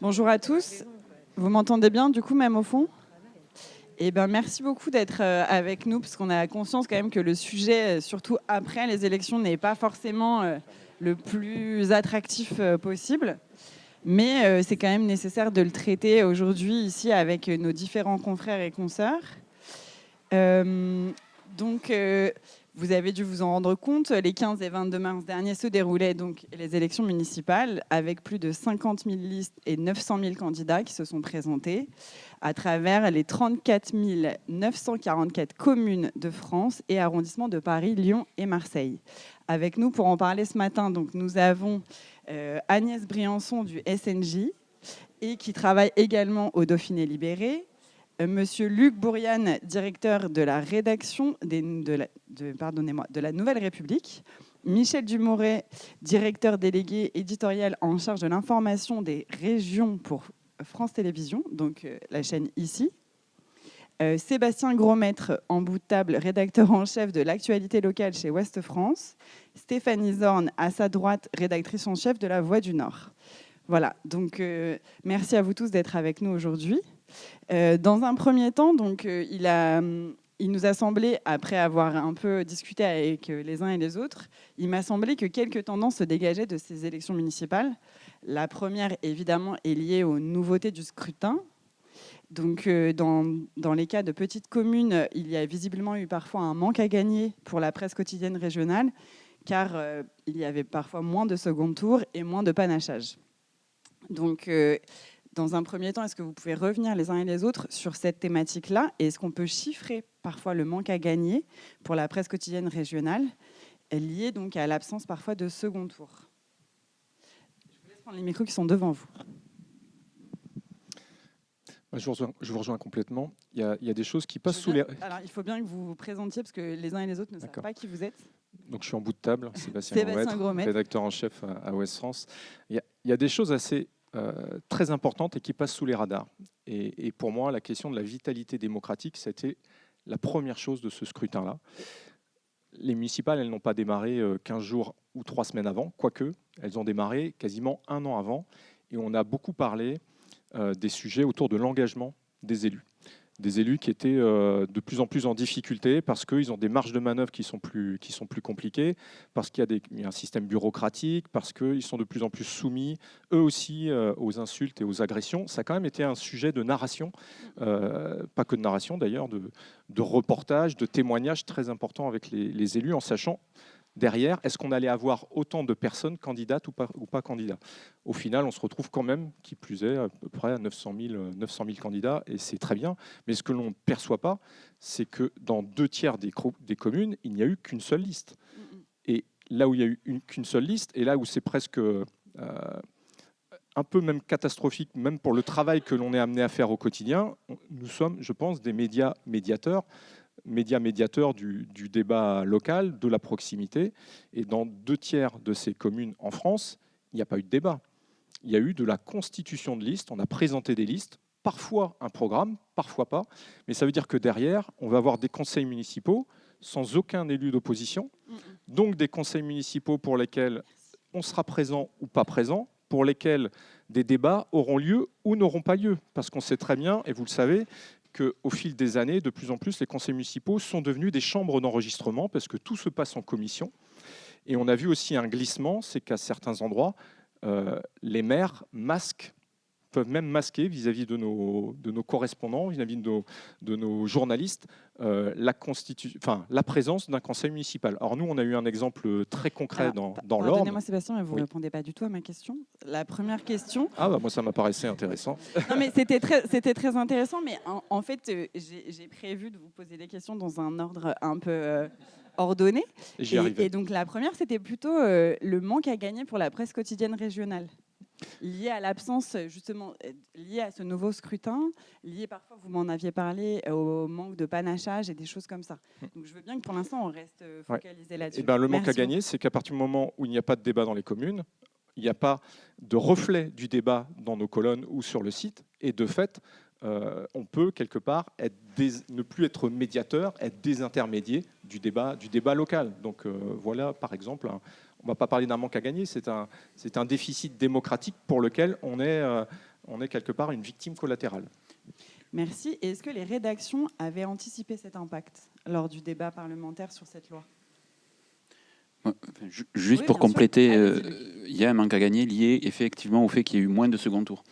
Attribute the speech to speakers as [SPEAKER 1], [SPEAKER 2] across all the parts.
[SPEAKER 1] Bonjour à tous. Vous m'entendez bien, du coup, même au fond ? Eh ben, merci beaucoup d'être avec nous, parce qu'on a conscience quand même que le sujet, surtout après les élections, n'est pas forcément le plus attractif possible. Mais c'est quand même nécessaire de le traiter aujourd'hui ici avec nos différents confrères et consoeurs. Euh, donc, vous avez dû vous en rendre compte, les 15 et 22 mars dernier se déroulaient donc les élections municipales avec plus de 50 000 listes et 900 000 candidats qui se sont présentés à travers les 34 944 communes de France et arrondissements de Paris, Lyon et Marseille. Avec nous pour en parler ce matin, donc, nous avons Agnès Briançon du SNJ et qui travaille également au Dauphiné Libéré. Monsieur Luc Bourriane, directeur de la rédaction de la Nouvelle République. Michel Dumoret, directeur délégué éditorial en charge de l'information des régions pour France Télévisions, donc la chaîne ici. Sébastien Grosmaître, en bout de table, rédacteur en chef de l'actualité locale chez Ouest France. Stéphanie Zorn, à sa droite, rédactrice en chef de La Voix du Nord. Voilà, donc merci à vous tous d'être avec nous aujourd'hui. Dans un premier temps, donc, il nous a semblé, après avoir un peu discuté avec les uns et les autres, il m'a semblé que quelques tendances se dégageaient de ces élections municipales. La première, évidemment, est liée aux nouveautés du scrutin. Donc, dans les cas de petites communes, il y a visiblement eu parfois un manque à gagner pour la presse quotidienne régionale, car il y avait parfois moins de second tour et moins de panachage. Donc, dans un premier temps, est-ce que vous pouvez revenir les uns et les autres sur cette thématique-là ? Et est-ce qu'on peut chiffrer parfois le manque à gagner pour la presse quotidienne régionale, lié donc à l'absence parfois de second tour ? Je vous laisse prendre les micros qui sont devant vous.
[SPEAKER 2] Je vous rejoins complètement. Il y a des choses qui passent sous les...
[SPEAKER 1] Alors, il faut bien que vous vous présentiez, parce que les uns et les autres ne savent pas qui vous êtes.
[SPEAKER 2] Donc, je suis en bout de table, Sébastien Grosmaître, rédacteur en chef à Ouest France. Il y a des choses assez très importantes et qui passent sous les radars. Et pour moi, la question de la vitalité démocratique, c'était la première chose de ce scrutin-là. Les municipales, elles n'ont pas démarré 15 jours ou 3 semaines avant, quoique, elles ont démarré quasiment 1 an avant. Et on a beaucoup parlé des sujets autour de l'engagement des élus. Des élus qui étaient de plus en plus en difficulté parce qu'ils ont des marges de manœuvre qui sont plus compliquées, parce qu'il y a un système bureaucratique, parce qu'ils sont de plus en plus soumis, eux aussi, aux insultes et aux agressions. Ça a quand même été un sujet de narration, pas que de narration d'ailleurs, de reportage, de témoignages très importants avec les élus, en sachant derrière, est-ce qu'on allait avoir autant de personnes candidates ou pas candidats ? Au final, on se retrouve quand même, qui plus est, à peu près à 900 000 candidats, et c'est très bien. Mais ce que l'on ne perçoit pas, c'est que dans 2/3 des communes, il n'y a eu qu'une seule liste. Et là où il n'y a eu qu'une seule liste, et là où c'est presque un peu même catastrophique, même pour le travail que l'on est amené à faire au quotidien, nous sommes, je pense, des médias médiateurs du débat local, de la proximité. Et dans 2/3 de ces communes en France, il n'y a pas eu de débat. Il y a eu de la constitution de listes, on a présenté des listes, parfois un programme, parfois pas. Mais ça veut dire que derrière, on va avoir des conseils municipaux sans aucun élu d'opposition, donc des conseils municipaux pour lesquels on sera présent ou pas présent, pour lesquels des débats auront lieu ou n'auront pas lieu. Parce qu'on sait très bien, et vous le savez, qu'au fil des années, de plus en plus, les conseils municipaux sont devenus des chambres d'enregistrement parce que tout se passe en commission. Et on a vu aussi un glissement, c'est qu'à certains endroits, les maires peuvent même masquer vis-à-vis de nos correspondants, vis-à-vis de nos journalistes, la présence d'un conseil municipal. Alors nous, on a eu un exemple très concret dans l'Orne.
[SPEAKER 1] Pardonnez-moi Sébastien, mais vous ne répondez pas du tout à ma question. La première question...
[SPEAKER 2] Moi, ça m'apparaissait intéressant.
[SPEAKER 1] Non, mais c'était très intéressant, mais en fait, j'ai prévu de vous poser des questions dans un ordre un peu... ordonnée. Et donc la première, c'était plutôt le manque à gagner pour la presse quotidienne régionale, lié à l'absence, justement, lié à ce nouveau scrutin, lié parfois, vous m'en aviez parlé, au manque de panachage et des choses comme ça. Donc je veux bien que pour l'instant, on reste focalisé là-dessus.
[SPEAKER 2] Le manque à gagner, c'est qu'à partir du moment où il n'y a pas de débat dans les communes, il n'y a pas de reflet du débat dans nos colonnes ou sur le site, et de fait, on peut quelque part ne plus être médiateur, être désintermédié du débat local. Donc voilà, par exemple, on ne va pas parler d'un manque à gagner, c'est un déficit démocratique pour lequel on on est quelque part une victime collatérale.
[SPEAKER 1] Merci. Et est-ce que les rédactions avaient anticipé cet impact lors du débat parlementaire sur cette loi ?
[SPEAKER 3] Juste pour compléter, il y a un manque à gagner lié effectivement au fait qu'il y ait eu moins de second tour.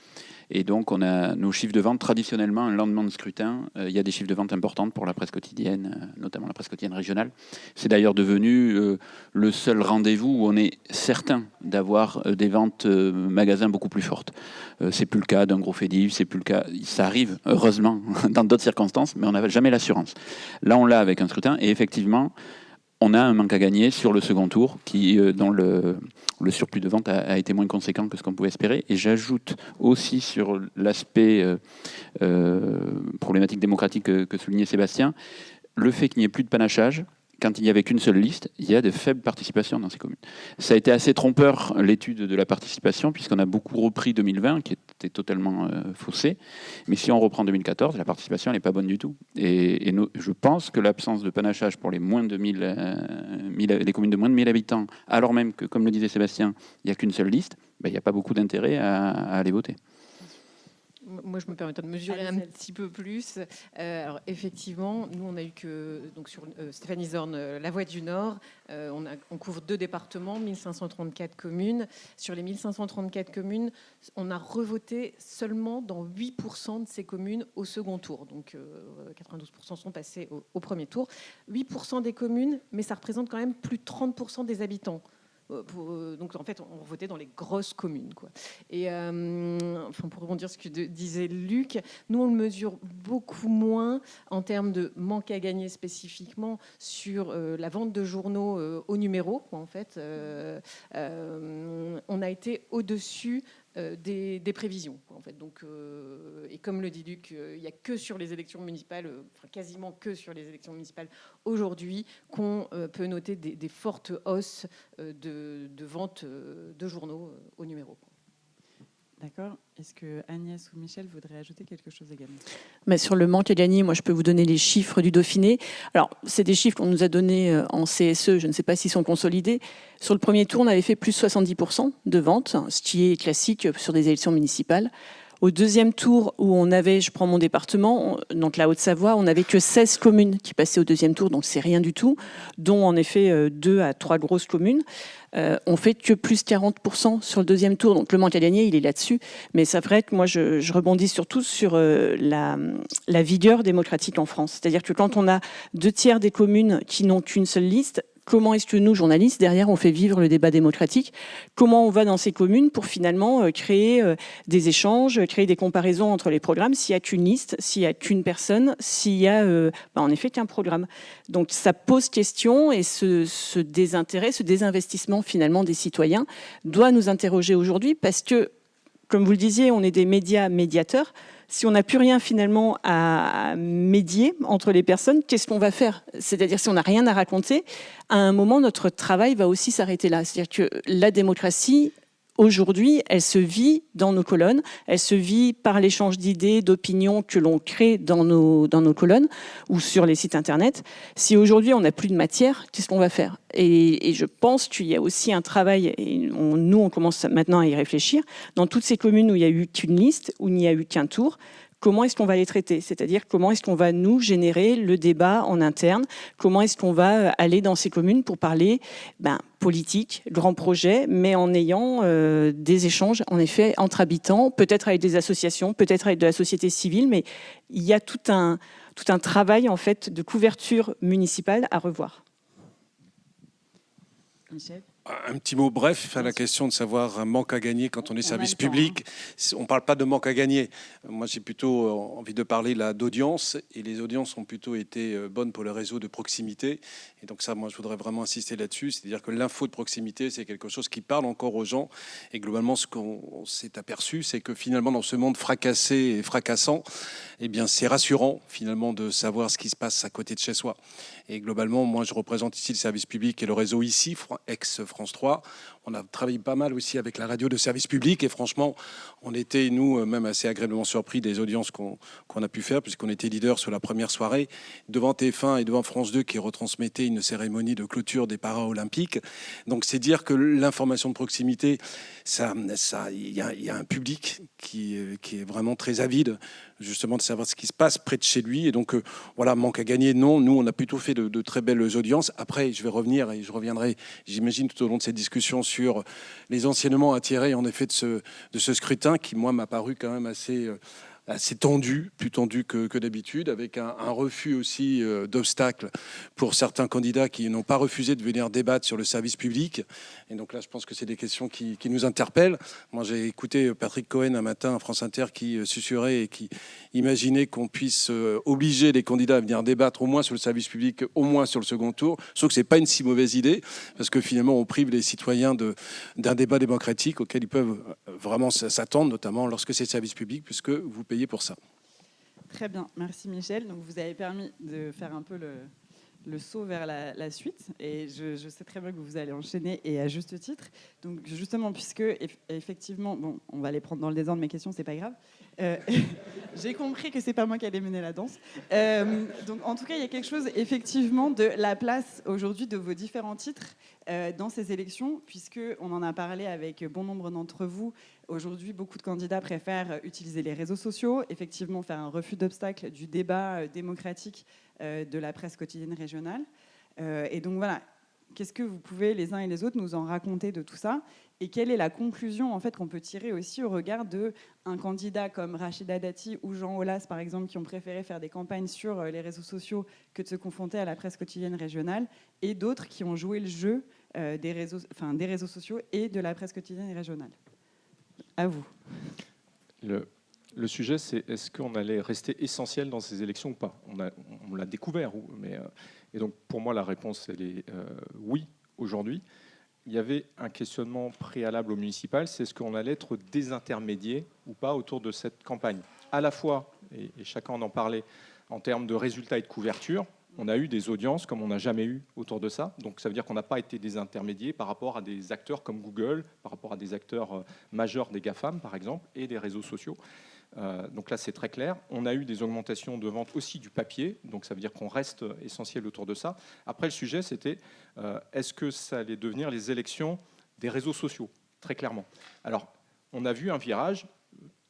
[SPEAKER 3] Et donc, on a nos chiffres de vente. Traditionnellement, un lendemain de scrutin, il y a des chiffres de vente importants pour la presse quotidienne, notamment la presse quotidienne régionale. C'est d'ailleurs devenu le seul rendez-vous où on est certain d'avoir des ventes magasins beaucoup plus fortes. C'est plus le cas d'un gros fait divers, c'est plus le cas. Ça arrive, heureusement, dans d'autres circonstances, mais on n'a jamais l'assurance. Là, on l'a avec un scrutin, et effectivement, on a un manque à gagner sur le second tour, dont le surplus de vente a été moins conséquent que ce qu'on pouvait espérer. Et j'ajoute aussi sur l'aspect problématique démocratique que soulignait Sébastien, le fait qu'il n'y ait plus de panachage. Quand il n'y avait qu'une seule liste, il y a de faibles participations dans ces communes. Ça a été assez trompeur, l'étude de la participation, puisqu'on a beaucoup repris 2020, qui était totalement faussé. Mais si on reprend 2014, la participation n'est pas bonne du tout. Et je pense que l'absence de panachage pour les communes de moins de 1000 habitants, alors même que, comme le disait Sébastien, il n'y a qu'une seule liste, il n'y a pas beaucoup d'intérêt à aller voter.
[SPEAKER 4] Moi, je me permets de mesurer un petit peu plus. Alors, effectivement, nous, on a eu que, donc sur Stéphanie Zorn, La Voix du Nord, on couvre 2 départements, 1534 communes. Sur les 1534 communes, on a revoté seulement dans 8% de ces communes au second tour. Donc, 92% sont passés au premier tour. 8% des communes, mais ça représente quand même plus de 30% des habitants. Donc en fait, on votait dans les grosses communes, quoi. Et pour rebondir sur ce que disait Luc, nous on le mesure beaucoup moins en termes de manque à gagner spécifiquement sur la vente de journaux au numéro, quoi, en fait. On a été au-dessus des prévisions, quoi, en fait. Donc, et comme le dit Luc, il n'y a que sur les élections municipales, quasiment que sur les élections municipales aujourd'hui, qu'on peut noter des fortes hausses de vente de journaux au numéro.
[SPEAKER 1] D'accord. Est-ce que Agnès ou Michel voudraient ajouter quelque chose également ?
[SPEAKER 5] Mais sur le manque à gagner, moi je peux vous donner les chiffres du Dauphiné. Alors, c'est des chiffres qu'on nous a donnés en CSE, je ne sais pas s'ils sont consolidés. Sur le premier tour, on avait fait plus 70% de ventes, ce qui est classique sur des élections municipales. Au deuxième tour, où on avait, je prends mon département, donc la Haute-Savoie, on n'avait que 16 communes qui passaient au deuxième tour, donc c'est rien du tout, dont en effet 2 à 3 grosses communes. On fait que plus 40% sur le deuxième tour, donc le manque à gagner, il est là-dessus. Mais c'est vrai que moi, je rebondis surtout sur la vigueur démocratique en France. C'est-à-dire que quand on a 2/3 des communes qui n'ont qu'une seule liste, comment est-ce que nous, journalistes, derrière, on fait vivre le débat démocratique ? Comment on va dans ces communes pour finalement créer des échanges, créer des comparaisons entre les programmes, s'il n'y a qu'une liste, s'il n'y a qu'une personne, s'il n'y a en effet qu'un programme. Donc ça pose question, et ce désintérêt, ce désinvestissement finalement des citoyens doit nous interroger aujourd'hui, parce que, comme vous le disiez, on est des médias médiateurs. Si on n'a plus rien finalement à médier entre les personnes, qu'est-ce qu'on va faire ? C'est-à-dire, si on n'a rien à raconter, à un moment, notre travail va aussi s'arrêter là. C'est-à-dire que la démocratie, aujourd'hui, elle se vit dans nos colonnes, elle se vit par l'échange d'idées, d'opinions que l'on crée dans nos colonnes ou sur les sites internet. Si aujourd'hui on n'a plus de matière, qu'est-ce qu'on va faire ? Et je pense qu'il y a aussi un travail, et nous on commence maintenant à y réfléchir, dans toutes ces communes où il n'y a eu qu'une liste, où il n'y a eu qu'un tour. Comment est-ce qu'on va les traiter ? C'est-à-dire, comment est-ce qu'on va nous générer le débat en interne ? Comment est-ce qu'on va aller dans ces communes pour parler politique, grands projets, mais en ayant des échanges, en effet, entre habitants, peut-être avec des associations, peut-être avec de la société civile, mais il y a tout un travail, en fait, de couverture municipale à revoir.
[SPEAKER 1] Michel ?
[SPEAKER 6] Un petit mot bref à la question de savoir un manque à gagner quand on est service public. On ne parle pas de manque à gagner. Moi, j'ai plutôt envie de parler d'audience, et les audiences ont plutôt été bonnes pour le réseau de proximité. Et donc ça, moi, je voudrais vraiment insister là-dessus. C'est-à-dire que l'info de proximité, c'est quelque chose qui parle encore aux gens. Et globalement, ce qu'on s'est aperçu, c'est que finalement, dans ce monde fracassé et fracassant, eh bien, c'est rassurant finalement de savoir ce qui se passe à côté de chez soi. Et globalement, moi, je représente ici le service public et le réseau ici, ex-France France 3. On a travaillé pas mal aussi avec la radio de service public et franchement, on était, nous, même assez agréablement surpris des audiences qu'on a pu faire puisqu'on était leader sur la première soirée devant TF1 et devant France 2 qui retransmettaient une cérémonie de clôture des Paralympiques. Donc c'est dire que l'information de proximité, il y a un public qui est vraiment très avide justement de savoir ce qui se passe près de chez lui. Et donc, voilà, manque à gagner, non. Nous, on a plutôt fait de très belles audiences. Après, je vais revenir et je reviendrai, j'imagine, tout au long de cette discussion sur les enseignements à tirer, en effet, de ce scrutin qui, moi, m'a paru quand même assez tendu, plus tendu que d'habitude, avec un refus aussi d'obstacles pour certains candidats qui n'ont pas refusé de venir débattre sur le service public. Et donc là, je pense que c'est des questions qui nous interpellent. Moi, j'ai écouté Patrick Cohen un matin à France Inter qui susurrait et qui imaginait qu'on puisse obliger les candidats à venir débattre au moins sur le service public, au moins sur le second tour. Sauf que c'est pas une si mauvaise idée, parce que finalement, on prive les citoyens d'un débat démocratique auquel ils peuvent vraiment s'attendre, notamment lorsque c'est le service public, puisque vous payez pour ça.
[SPEAKER 1] Très bien, merci Michel. Donc vous avez permis de faire un peu le saut vers la suite, et je sais très bien que vous allez enchaîner, et à juste titre. Donc justement, puisque effectivement, bon, on va les prendre dans le désordre, mes questions, c'est pas grave. J'ai compris que c'est pas moi qui allais mener la danse. Donc en tout cas, il y a quelque chose effectivement de la place aujourd'hui de vos différents titres dans ces élections, puisque on en a parlé avec bon nombre d'entre vous. Aujourd'hui, beaucoup de candidats préfèrent utiliser les réseaux sociaux, effectivement faire un refus d'obstacle du débat démocratique de la presse quotidienne régionale. Et donc voilà, qu'est-ce que vous pouvez les uns et les autres nous en raconter de tout ça ? Et quelle est la conclusion en fait, qu'on peut tirer aussi au regard d'un candidat comme Rachida Dati ou Jean Aulas, par exemple, qui ont préféré faire des campagnes sur les réseaux sociaux que de se confronter à la presse quotidienne régionale, et d'autres qui ont joué le jeu des réseaux sociaux et de la presse quotidienne régionale ? À vous.
[SPEAKER 2] Le sujet, c'est est-ce qu'on allait rester essentiel dans ces élections ou pas ? On l'a découvert. Et donc, pour moi, la réponse, elle est oui, aujourd'hui. Il y avait un questionnement préalable au municipal, c'est est-ce qu'on allait être désintermédié ou pas autour de cette campagne ? À la fois, et chacun en parlait, en termes de résultats et de couverture, on a eu des audiences comme on n'a jamais eu autour de ça. Donc ça veut dire qu'on n'a pas été désintermédié par rapport à des acteurs comme Google, par rapport à des acteurs majeurs des GAFAM, par exemple, et des réseaux sociaux. Donc là, c'est très clair. On a eu des augmentations de vente aussi du papier, donc ça veut dire qu'on reste essentiel autour de ça. Après, le sujet, c'était est-ce que ça allait devenir les élections des réseaux sociaux, très clairement. Alors, on a vu un virage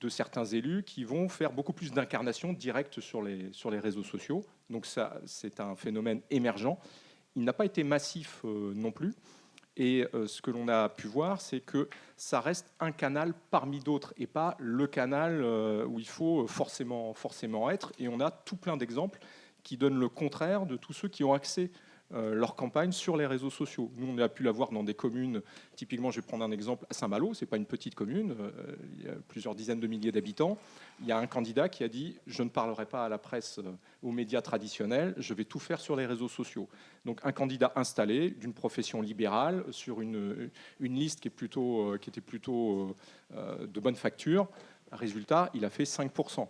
[SPEAKER 2] de certains élus qui vont faire beaucoup plus d'incarnation directe sur les réseaux sociaux. Donc ça, c'est un phénomène émergent. Il n'a pas été massif non plus. Et ce que l'on a pu voir, c'est que ça reste un canal parmi d'autres et pas le canal où il faut forcément être. Et on a tout plein d'exemples qui donnent le contraire de tous ceux qui ont accès leur campagne sur les réseaux sociaux. Nous, on a pu la voir dans des communes, typiquement, je vais prendre un exemple, à Saint-Malo, c'est pas une petite commune, il y a plusieurs dizaines de milliers d'habitants. Il y a un candidat qui a dit « je ne parlerai pas à la presse, aux médias traditionnels, je vais tout faire sur les réseaux sociaux ». Donc un candidat installé, d'une profession libérale, sur une liste qui était plutôt de bonne facture. Résultat, il a fait 5%.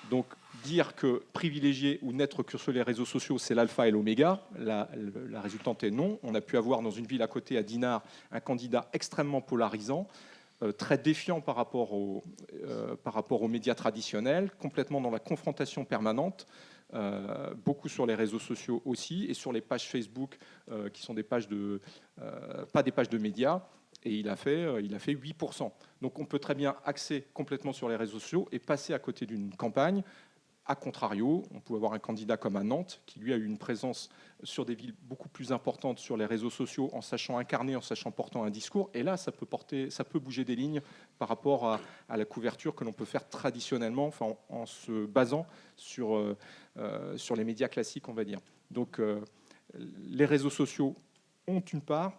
[SPEAKER 2] Donc, dire que privilégier ou n'être que sur les réseaux sociaux, c'est l'alpha et l'oméga, la résultante est non. On a pu avoir dans une ville à côté, à Dinard, un candidat extrêmement polarisant, très défiant par rapport aux médias traditionnels, complètement dans la confrontation permanente, beaucoup sur les réseaux sociaux aussi, et sur les pages Facebook, qui sont des pages pas des pages de médias. Et il a fait 8%. Donc on peut très bien axer complètement sur les réseaux sociaux et passer à côté d'une campagne. A contrario, on peut avoir un candidat comme à Nantes, qui lui a eu une présence sur des villes beaucoup plus importantes sur les réseaux sociaux, en sachant incarner, en sachant porter un discours. Et là, ça peut bouger des lignes par rapport à la couverture que l'on peut faire traditionnellement, enfin, en se basant sur les médias classiques, on va dire. Donc les réseaux sociaux ont une part,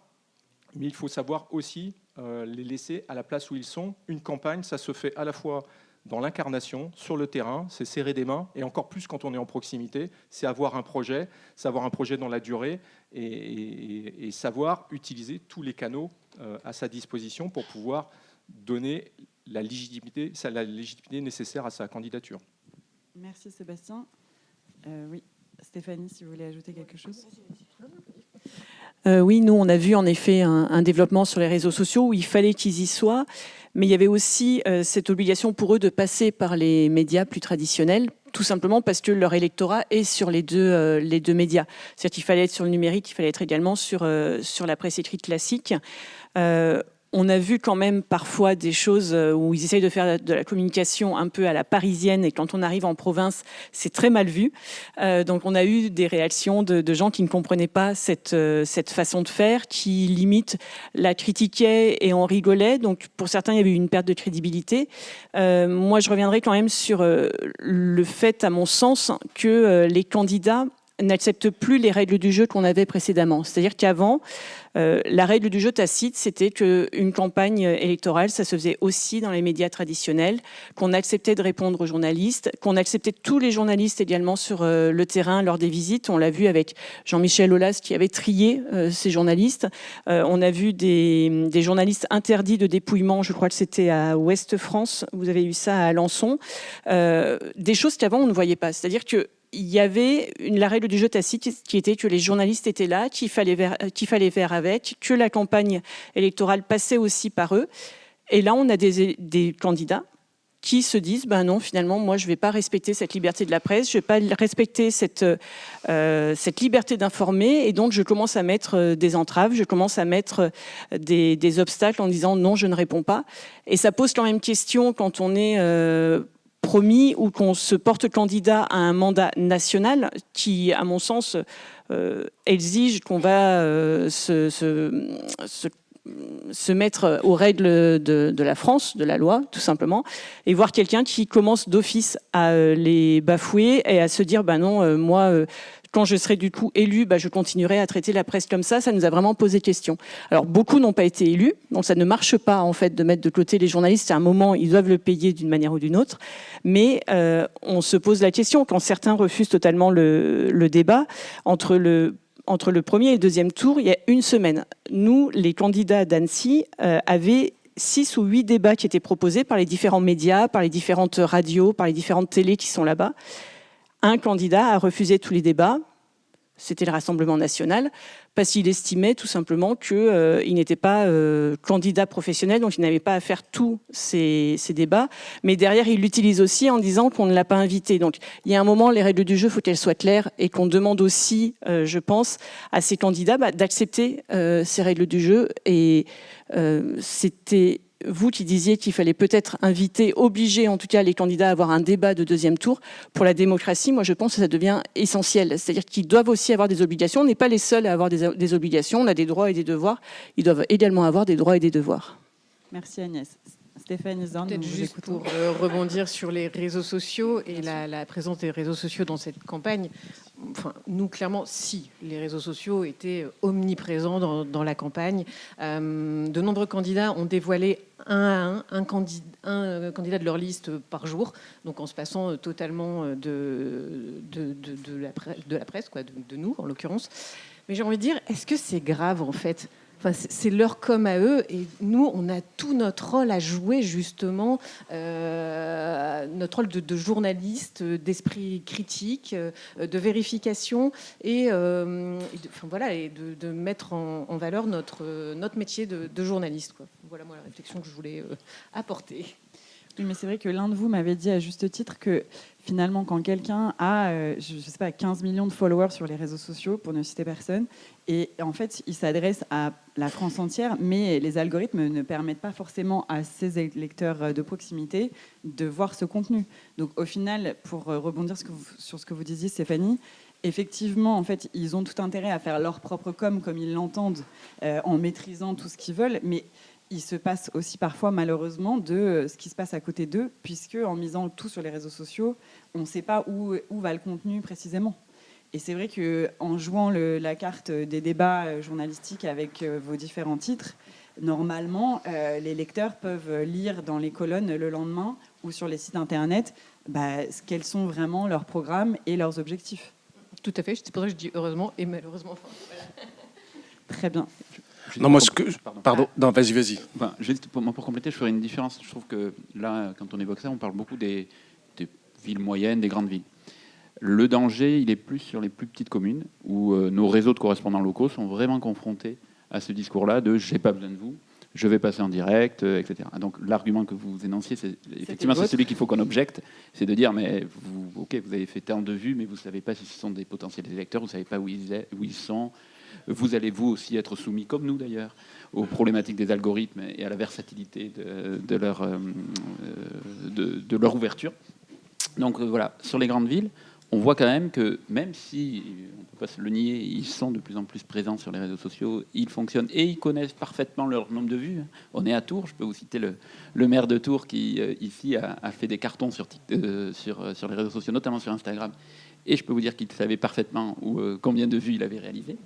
[SPEAKER 2] mais il faut savoir aussi les laisser à la place où ils sont. Une campagne, ça se fait à la fois dans l'incarnation, sur le terrain, c'est serrer des mains, et encore plus quand on est en proximité, c'est avoir un projet dans la durée, et savoir utiliser tous les canaux à sa disposition pour pouvoir donner la légitimité nécessaire à sa candidature.
[SPEAKER 1] Merci Sébastien. Oui, Stéphanie, si vous voulez ajouter quelque chose.
[SPEAKER 5] Oui, nous, on a vu en effet un développement sur les réseaux sociaux où il fallait qu'ils y soient, mais il y avait aussi cette obligation pour eux de passer par les médias plus traditionnels, tout simplement parce que leur électorat est sur les deux médias. C'est-à-dire qu'il fallait être sur le numérique, il fallait être également sur la presse écrite classique. On a vu quand même parfois des choses où ils essayent de faire de la communication un peu à la parisienne, et quand on arrive en province, c'est très mal vu. Donc on a eu des réactions de gens qui ne comprenaient pas cette façon de faire, qui limite la critiquaient et en rigolaient. Donc pour certains, il y avait eu une perte de crédibilité. Moi, je reviendrai quand même sur le fait, à mon sens, que les candidats n'acceptent plus les règles du jeu qu'on avait précédemment. C'est-à-dire qu'avant, la règle du jeu tacite, c'était qu'une campagne électorale, ça se faisait aussi dans les médias traditionnels, qu'on acceptait de répondre aux journalistes, qu'on acceptait tous les journalistes également sur le terrain lors des visites. On l'a vu avec Jean-Michel Aulas qui avait trié ces journalistes. On a vu des journalistes interdits de dépouillement, je crois que c'était à Ouest France, vous avez eu ça à Alençon. Des choses qu'avant on ne voyait pas. C'est-à-dire que il y avait la règle du jeu tacite qui était que les journalistes étaient là, qu'il fallait faire avec, que la campagne électorale passait aussi par eux. Et là, on a des candidats qui se disent ben non, finalement, moi, je ne vais pas respecter cette liberté de la presse, je ne vais pas respecter cette liberté d'informer, et donc je commence à mettre des entraves, je commence à mettre des obstacles en disant non, je ne réponds pas. Et ça pose quand même question quand on est promis ou qu'on se porte candidat à un mandat national qui, à mon sens, exige qu'on va se mettre aux règles de la France, de la loi, tout simplement, et voir quelqu'un qui commence d'office à les bafouer et à se dire ben non, moi, quand je serai du coup élu, je continuerai à traiter la presse comme ça. Ça nous a vraiment posé question. Alors, beaucoup n'ont pas été élus, donc ça ne marche pas, en fait, de mettre de côté les journalistes. À un moment, ils doivent le payer d'une manière ou d'une autre. Mais on se pose la question, quand certains refusent totalement le débat, entre le premier et le deuxième tour, il y a une semaine. Nous, les candidats d'Annecy, avaient 6 ou 8 débats qui étaient proposés par les différents médias, par les différentes radios, par les différentes télés qui sont là-bas. Un candidat a refusé tous les débats, c'était le Rassemblement national, parce qu'il estimait tout simplement qu'il n'était pas candidat professionnel, donc il n'avait pas à faire tous ces débats. Mais derrière, il l'utilise aussi en disant qu'on ne l'a pas invité. Donc il y a un moment, les règles du jeu, il faut qu'elles soient claires, et qu'on demande aussi, je pense, à ces candidats d'accepter ces règles du jeu. Et c'était vous qui disiez qu'il fallait peut-être obliger en tout cas les candidats à avoir un débat de deuxième tour. Pour la démocratie, moi je pense que ça devient essentiel. C'est-à-dire qu'ils doivent aussi avoir des obligations. On n'est pas les seuls à avoir des obligations. On a des droits et des devoirs. Ils doivent également avoir des droits et des devoirs.
[SPEAKER 1] Merci Agnès. Stéphanie Zorn,
[SPEAKER 4] peut-être juste pour rebondir sur les réseaux sociaux et la présence des réseaux sociaux dans cette campagne. Enfin, nous, clairement, si les réseaux sociaux étaient omniprésents dans la campagne, de nombreux candidats ont dévoilé un candidat de leur liste par jour, donc en se passant totalement de la presse, quoi, de nous en l'occurrence. Mais j'ai envie de dire, est-ce que c'est grave en fait ? Enfin, c'est leur com à eux, et nous, on a tout notre rôle à jouer, justement, notre rôle de journaliste, d'esprit critique, de vérification, et de mettre en valeur notre métier de journaliste, quoi. Voilà, moi, la réflexion que je voulais apporter.
[SPEAKER 1] Oui, mais c'est vrai que l'un de vous m'avait dit à juste titre que finalement, quand quelqu'un a, 15 millions de followers sur les réseaux sociaux, pour ne citer personne, et en fait, il s'adresse à la France entière, mais les algorithmes ne permettent pas forcément à ces lecteurs de proximité de voir ce contenu. Donc, au final, pour rebondir sur ce que vous disiez, Stéphanie, effectivement, en fait, ils ont tout intérêt à faire leur propre com comme ils l'entendent, en maîtrisant tout ce qu'ils veulent, mais il se passe aussi parfois, malheureusement, de ce qui se passe à côté d'eux, puisque en misant tout sur les réseaux sociaux, on ne sait pas où va le contenu précisément. Et c'est vrai qu'en jouant la carte des débats journalistiques avec vos différents titres, normalement, les lecteurs peuvent lire dans les colonnes le lendemain ou sur les sites internet quels sont vraiment leurs programmes et leurs objectifs.
[SPEAKER 4] Tout à fait, c'est pour ça que je dis heureusement et malheureusement. Enfin, voilà.
[SPEAKER 1] Très bien.
[SPEAKER 6] Non, moi, pardon. Non, vas-y.
[SPEAKER 3] Enfin, juste pour compléter, je ferai une différence. Je trouve que là, quand on évoque ça, on parle beaucoup des villes moyennes, des grandes villes. Le danger, il est plus sur les plus petites communes, où nos réseaux de correspondants locaux sont vraiment confrontés à ce discours-là de « j'ai pas besoin de vous ». Je vais passer en direct, etc. Donc l'argument que vous énonciez, c'est effectivement c'est celui qu'il faut qu'on objecte, c'est de dire mais vous avez fait tant de vues, mais vous ne savez pas si ce sont des potentiels électeurs, vous ne savez pas où ils sont. Vous allez vous aussi être soumis, comme nous d'ailleurs, aux problématiques des algorithmes et à la versatilité de leur ouverture. Donc voilà, sur les grandes villes, on voit quand même que même si, on ne peut pas se le nier, ils sont de plus en plus présents sur les réseaux sociaux, ils fonctionnent et ils connaissent parfaitement leur nombre de vues. On est à Tours, je peux vous citer le maire de Tours qui, ici, a fait des cartons sur les réseaux sociaux, notamment sur Instagram. Et je peux vous dire qu'il savait parfaitement combien de vues il avait réalisé.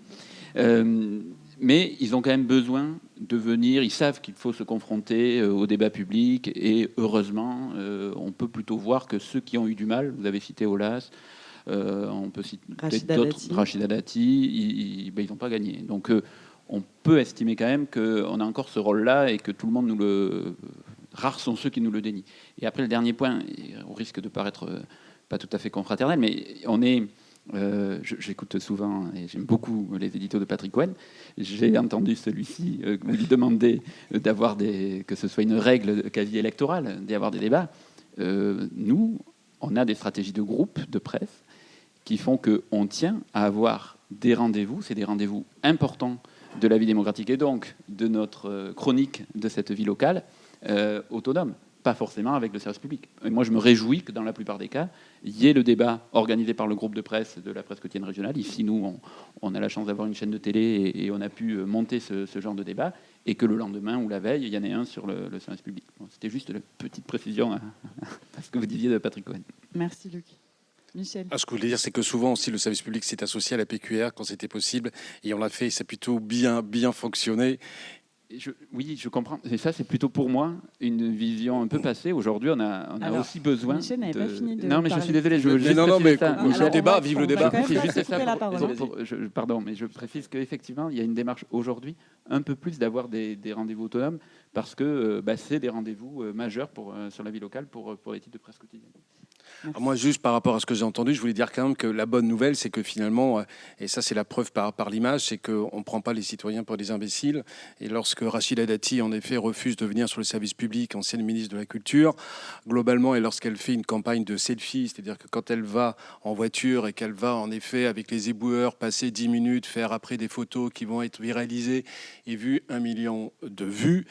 [SPEAKER 3] Mais ils ont quand même besoin de venir, ils savent qu'il faut se confronter au débat public et heureusement, on peut plutôt voir que ceux qui ont eu du mal, vous avez cité Olas, on peut citer d'autres, Rachida Dati, ils n'ont pas gagné. Donc on peut estimer quand même qu'on a encore ce rôle-là et que tout le monde rares sont ceux qui nous le dénient. Et après le dernier point, au risque de paraître pas tout à fait confraternel, mais on est... j'écoute souvent et j'aime beaucoup les éditos de Patrick Cohen. J'ai entendu celui-ci où il demandait que ce soit une règle quasi électorale, d'y avoir des débats. Nous, on a des stratégies de groupe, de presse, qui font qu'on tient à avoir des rendez-vous. C'est des rendez-vous importants de la vie démocratique et donc de notre chronique de cette vie locale autonome. Pas forcément avec le service public. Et moi, je me réjouis que dans la plupart des cas, il y ait le débat organisé par le groupe de presse de la presse quotidienne régionale. Ici, nous, on a la chance d'avoir une chaîne de télé et on a pu monter ce genre de débat, et que le lendemain ou la veille, il y en ait un sur le service public. Bon, c'était juste une petite précision à ce que vous disiez de Patrick Cohen.
[SPEAKER 1] Merci, Luc. Michel.
[SPEAKER 6] Ce que je voulais dire, c'est que souvent aussi le service public s'est associé à la PQR quand c'était possible, et on l'a fait, et ça a plutôt bien fonctionné.
[SPEAKER 3] Oui, je comprends. Et ça, c'est plutôt pour moi une vision un peu passée. Aujourd'hui, on a aussi besoin.
[SPEAKER 1] Michel n'avait pas fini de.
[SPEAKER 3] Non, mais je suis désolé.
[SPEAKER 6] Le débat, vive le débat.
[SPEAKER 3] Pardon, mais je précise qu'effectivement, il y a une démarche aujourd'hui un peu plus d'avoir des rendez-vous autonomes parce que c'est des rendez-vous majeurs sur la vie locale pour les titres de presse quotidienne.
[SPEAKER 6] Moi, juste par rapport à ce que j'ai entendu, je voulais dire quand même que la bonne nouvelle, c'est que finalement, et ça c'est la preuve par l'image, c'est qu'on ne prend pas les citoyens pour des imbéciles. Et lorsque Rachida Dati, en effet, refuse de venir sur le service public, ancienne ministre de la Culture, globalement, et lorsqu'elle fait une campagne de selfie, c'est-à-dire que quand elle va en voiture et qu'elle va, en effet, avec les éboueurs, passer 10 minutes, faire après des photos qui vont être viralisées et vues 1 million de vues,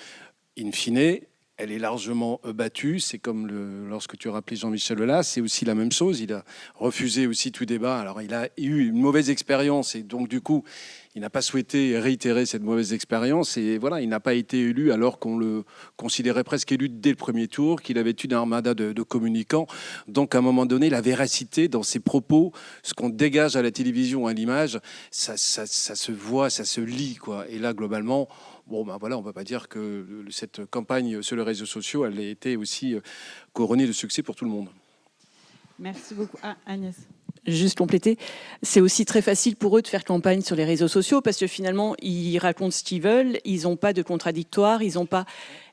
[SPEAKER 6] in fine, elle est largement battue. C'est comme lorsque tu rappelais Jean-Michel Aulas, c'est aussi la même chose. Il a refusé aussi tout débat. Alors, il a eu une mauvaise expérience et donc, du coup, il n'a pas souhaité réitérer cette mauvaise expérience. Et voilà, il n'a pas été élu alors qu'on le considérait presque élu dès le premier tour, qu'il avait une armada de communicants. Donc, à un moment donné, la véracité dans ses propos, ce qu'on dégage à la télévision, à l'image, ça se voit, ça se lit, quoi. Et là, globalement... on ne peut pas dire que cette campagne sur les réseaux sociaux, elle a été aussi couronnée de succès pour tout le monde.
[SPEAKER 1] Merci beaucoup. Agnès.
[SPEAKER 5] Juste compléter, c'est aussi très facile pour eux de faire campagne sur les réseaux sociaux parce que finalement, ils racontent ce qu'ils veulent, ils n'ont pas de contradictoire, ils n'ont pas...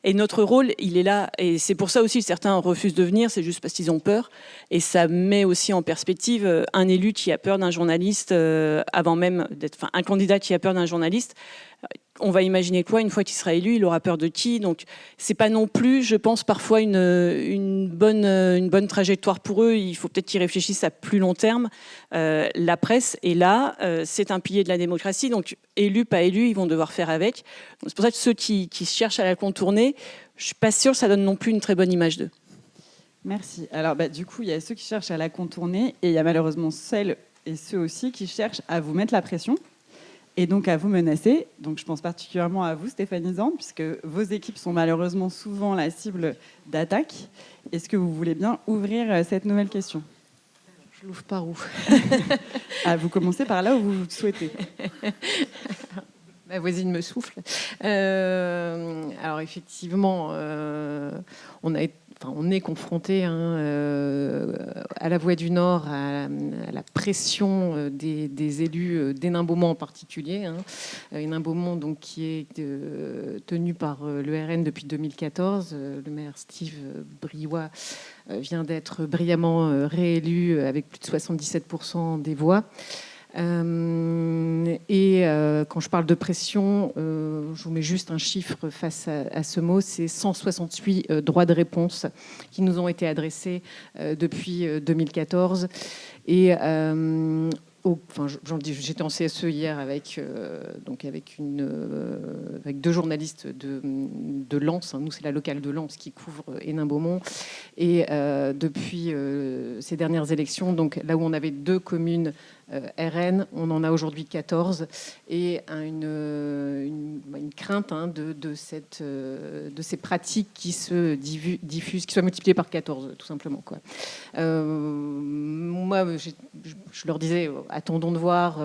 [SPEAKER 5] Et notre rôle, il est là. Et c'est pour ça aussi que certains refusent de venir, c'est juste parce qu'ils ont peur. Et ça met aussi en perspective un élu qui a peur d'un journaliste avant même d'être... Enfin, un candidat qui a peur d'un journaliste. On va imaginer quoi une fois qu'il sera élu, il aura peur de qui? Donc c'est pas non plus, je pense, parfois une bonne trajectoire pour eux. Il faut peut-être qu'ils réfléchissent à plus long terme. La presse est là, c'est un pilier de la démocratie, donc élus, pas élus, ils vont devoir faire avec. Donc, c'est pour ça que ceux qui cherchent à la contourner, je suis pas sûre que ça donne non plus une très bonne image d'eux.
[SPEAKER 1] Merci. Alors du coup, il y a ceux qui cherchent à la contourner et il y a malheureusement celles et ceux aussi qui cherchent à vous mettre la pression. Et donc à vous menacer. Donc je pense particulièrement à vous, Stéphanie Zorn, puisque vos équipes sont malheureusement souvent la cible d'attaques. Est-ce que vous voulez bien ouvrir cette nouvelle question?
[SPEAKER 4] Je l'ouvre par où?
[SPEAKER 1] Vous commencez par là où vous souhaitez.
[SPEAKER 4] Ma voisine me souffle. Alors effectivement, on est confronté à la Voix du Nord, à la pression des élus d'Hénin-Beaumont en particulier. Hénin-Beaumont, donc, qui est tenu par le RN depuis 2014. Le maire Steve Briouat vient d'être brillamment réélu avec plus de 77% des voix. Et quand je parle de pression, je vous mets juste un chiffre face à ce mot, c'est 168 droits de réponse qui nous ont été adressés depuis 2014. Et j'étais en CSE hier avec deux journalistes de Lens. Nous, c'est la locale de Lens qui couvre Hénin-Beaumont. Et depuis ces dernières élections, donc là où on avait 2 communes RN, on en a aujourd'hui 14, et une crainte de ces pratiques qui se diffusent, qui soient multipliées par 14, tout simplement, quoi. Moi, je leur disais, attendons de voir,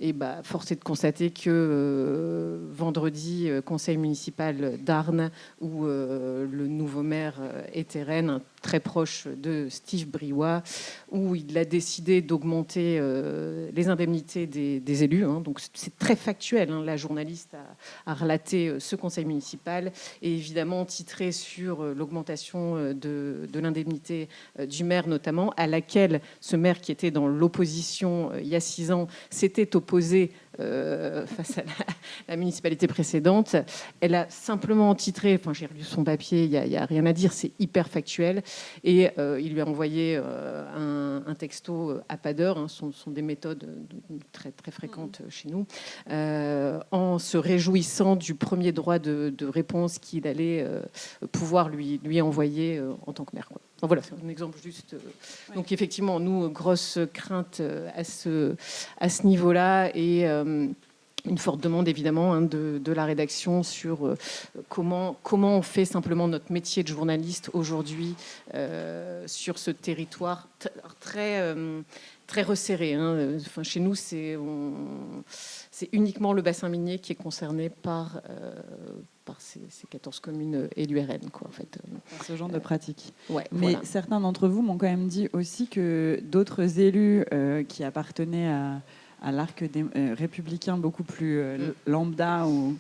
[SPEAKER 4] et force est de constater que vendredi, conseil municipal d'Arnes, où le nouveau maire est RN, très proche de Steve Briouat, où il a décidé d'augmenter les indemnités des élus. Donc c'est très factuel. La journaliste a relaté ce conseil municipal, et évidemment titré sur l'augmentation de l'indemnité du maire notamment, à laquelle ce maire qui était dans l'opposition il y a 6 ans s'était opposé face à la municipalité précédente. Elle a simplement titré, j'ai relu son papier, il n'y a rien à dire, c'est hyper factuel, et il lui a envoyé un texto à pas d'heure, ce sont des méthodes très, très fréquentes chez nous, en se réjouissant du premier droit de réponse qu'il allait pouvoir lui envoyer en tant que maire, quoi. Donc voilà, c'est un exemple juste. Donc effectivement, nous, grosse crainte à ce niveau-là, et une forte demande évidemment de la rédaction sur comment on fait simplement notre métier de journaliste aujourd'hui sur ce territoire très resserré. Chez nous, c'est uniquement le bassin minier qui est concerné par ces 14 communes élues RN, quoi, en fait.
[SPEAKER 1] Ce genre de pratique.
[SPEAKER 4] Ouais,
[SPEAKER 1] mais
[SPEAKER 4] voilà.
[SPEAKER 1] Certains d'entre vous m'ont quand même dit aussi que d'autres élus qui appartenaient à l'arc républicain beaucoup plus lambda ou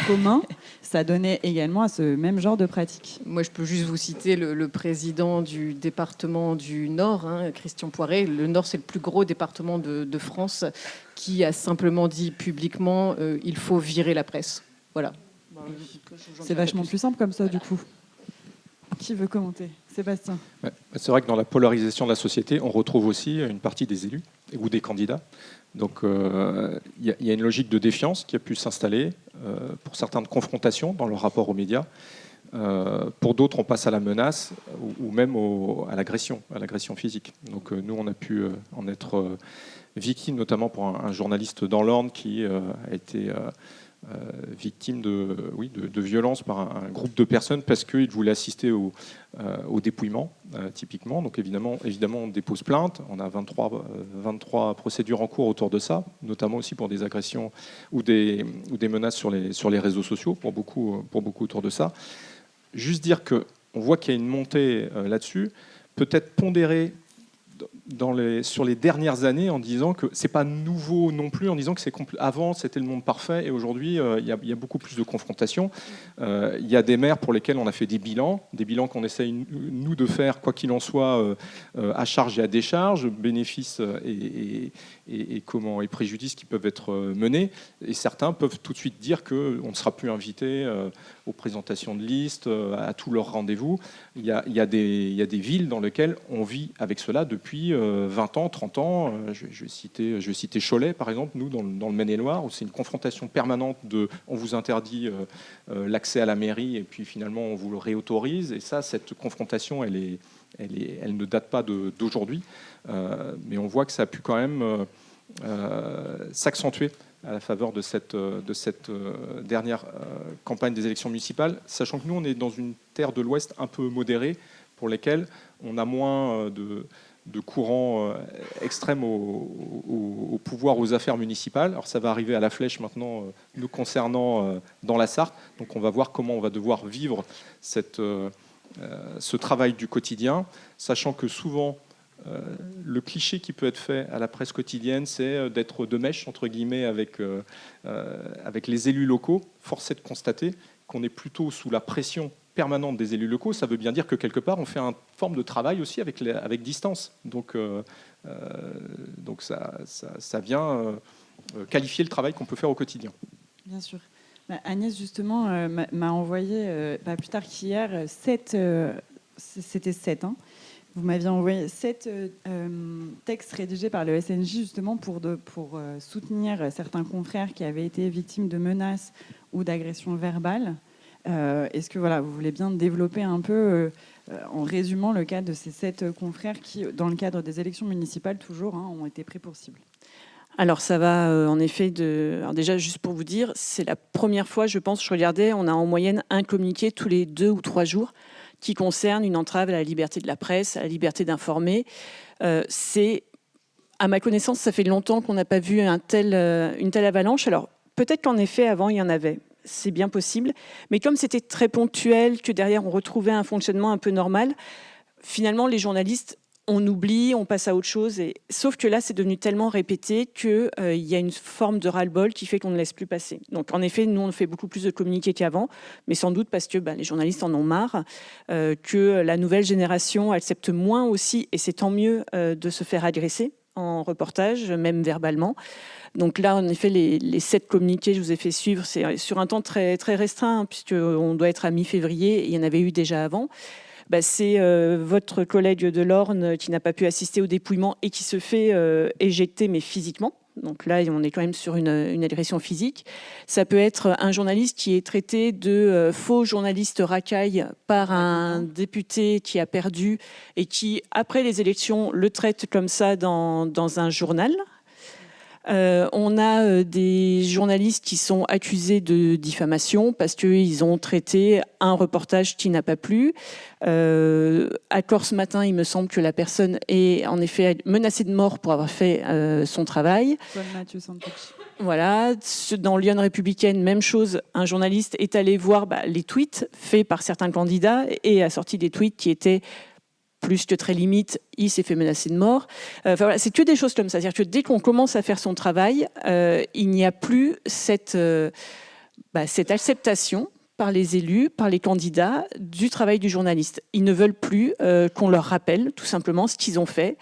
[SPEAKER 1] commun, ça donnait également à ce même genre de pratique.
[SPEAKER 4] Moi, je peux juste vous citer le président du département du Nord, Christian Poiret. Le Nord, c'est le plus gros département de France, qui a simplement dit publiquement il faut virer la presse. Voilà.
[SPEAKER 1] C'est vachement plus simple comme ça, voilà. Du coup. Qui veut commenter ? Sébastien.
[SPEAKER 2] C'est vrai que dans la polarisation de la société, on retrouve aussi une partie des élus ou des candidats. Donc il y a une logique de défiance qui a pu s'installer, pour certains de confrontation dans leur rapport aux médias. Pour d'autres, on passe à la menace ou même à l'agression physique. Donc nous, on a pu en être victime, notamment pour un journaliste dans l'Orne qui a été victime de violence par un groupe de personnes parce qu'il voulait assister au dépouillement, typiquement. Donc évidemment, on dépose plainte. On a 23 procédures en cours autour de ça, notamment aussi pour des agressions ou des menaces sur les réseaux sociaux, pour beaucoup autour de ça. Juste dire qu'on voit qu'il y a une montée là-dessus, peut-être pondérer sur les dernières années, en disant que c'est pas nouveau non plus, en disant que avant c'était le monde parfait, et aujourd'hui il y a beaucoup plus de confrontations. Il y a des maires pour lesquels on a fait des bilans qu'on essaye nous de faire, quoi qu'il en soit, à charge et à décharge, bénéfices et préjudices qui peuvent être menés, et certains peuvent tout de suite dire qu'on ne sera plus invité aux présentations de listes, à tous leurs rendez-vous. Il y a des villes dans lesquelles on vit avec cela depuis 20 ans, 30 ans. Je vais citer Cholet, par exemple, nous, dans le Maine-et-Loire, où c'est une confrontation permanente on vous interdit l'accès à la mairie, et puis finalement on vous le réautorise. Et ça, cette confrontation, elle ne date pas d'aujourd'hui. Mais on voit que ça a pu quand même s'accentuer à la faveur de cette dernière campagne des élections municipales, sachant que nous, on est dans une terre de l'Ouest un peu modérée, pour lesquelles on a moins de courants extrêmes au pouvoir, aux affaires municipales. Alors ça va arriver à la flèche maintenant, nous concernant dans la Sarthe. Donc on va voir comment on va devoir vivre cette ce travail du quotidien, sachant que souvent, le cliché qui peut être fait à la presse quotidienne, c'est d'être de mèche, entre guillemets, avec les élus locaux. Force est de constater qu'on est plutôt sous la pression permanente des élus locaux. Ça veut bien dire que quelque part, on fait une forme de travail aussi avec distance. Donc ça vient qualifier le travail qu'on peut faire au quotidien.
[SPEAKER 1] Bien sûr. Agnès, justement, m'a envoyé, pas plus tard qu'hier, 7, c'était 7, hein. Vous m'aviez envoyé 7 textes rédigés par le SNJ, justement, pour soutenir certains confrères qui avaient été victimes de menaces ou d'agressions verbales. Est-ce que vous voulez bien développer un peu, en résumant, le cas de ces 7 confrères qui, dans le cadre des élections municipales, toujours, ont été pris pour cible?
[SPEAKER 5] Alors ça va en effet Alors déjà, juste pour vous dire, c'est la première fois, je regardais, on a en moyenne un communiqué tous les 2 ou 3 jours qui concerne une entrave à la liberté de la presse, à la liberté d'informer. À ma connaissance, ça fait longtemps qu'on n'a pas vu une telle avalanche. Alors peut-être qu'en effet, avant, il y en avait. C'est bien possible. Mais comme c'était très ponctuel, que derrière, on retrouvait un fonctionnement un peu normal, finalement, les journalistes, on oublie, on passe à autre chose. Sauf que là, c'est devenu tellement répété qu'il y a une forme de ras-le-bol qui fait qu'on ne laisse plus passer. Donc, en effet, nous, on fait beaucoup plus de communiqués qu'avant, mais sans doute parce que les journalistes en ont marre, que la nouvelle génération accepte moins aussi, et c'est tant mieux, de se faire agresser en reportage, même verbalement. Donc là, en effet, les 7 communiqués, je vous ai fait suivre, c'est sur un temps très, très restreint, hein, puisqu'on doit être à mi-février, et il y en avait eu déjà avant. C'est votre collègue de l'Orne qui n'a pas pu assister au dépouillement et qui se fait éjecter, mais physiquement. Donc là, on est quand même sur une agression physique. Ça peut être un journaliste qui est traité de faux journaliste racaille par un député qui a perdu et qui, après les élections, le traite comme ça dans un journal. On a des journalistes qui sont accusés de diffamation parce qu'ils ont traité un reportage qui n'a pas plu. À Corse ce matin, il me semble que la personne est en effet menacée de mort pour avoir fait son travail. Voilà. Dans Lyon Républicaine, même chose. Un journaliste est allé voir les tweets faits par certains candidats et a sorti des tweets qui étaient plus que très limite, il s'est fait menacer de mort. C'est que des choses comme ça. C'est-à-dire que dès qu'on commence à faire son travail, il n'y a plus cette acceptation par les élus, par les candidats, du travail du journaliste. Ils ne veulent plus qu'on leur rappelle tout simplement ce qu'ils ont fait,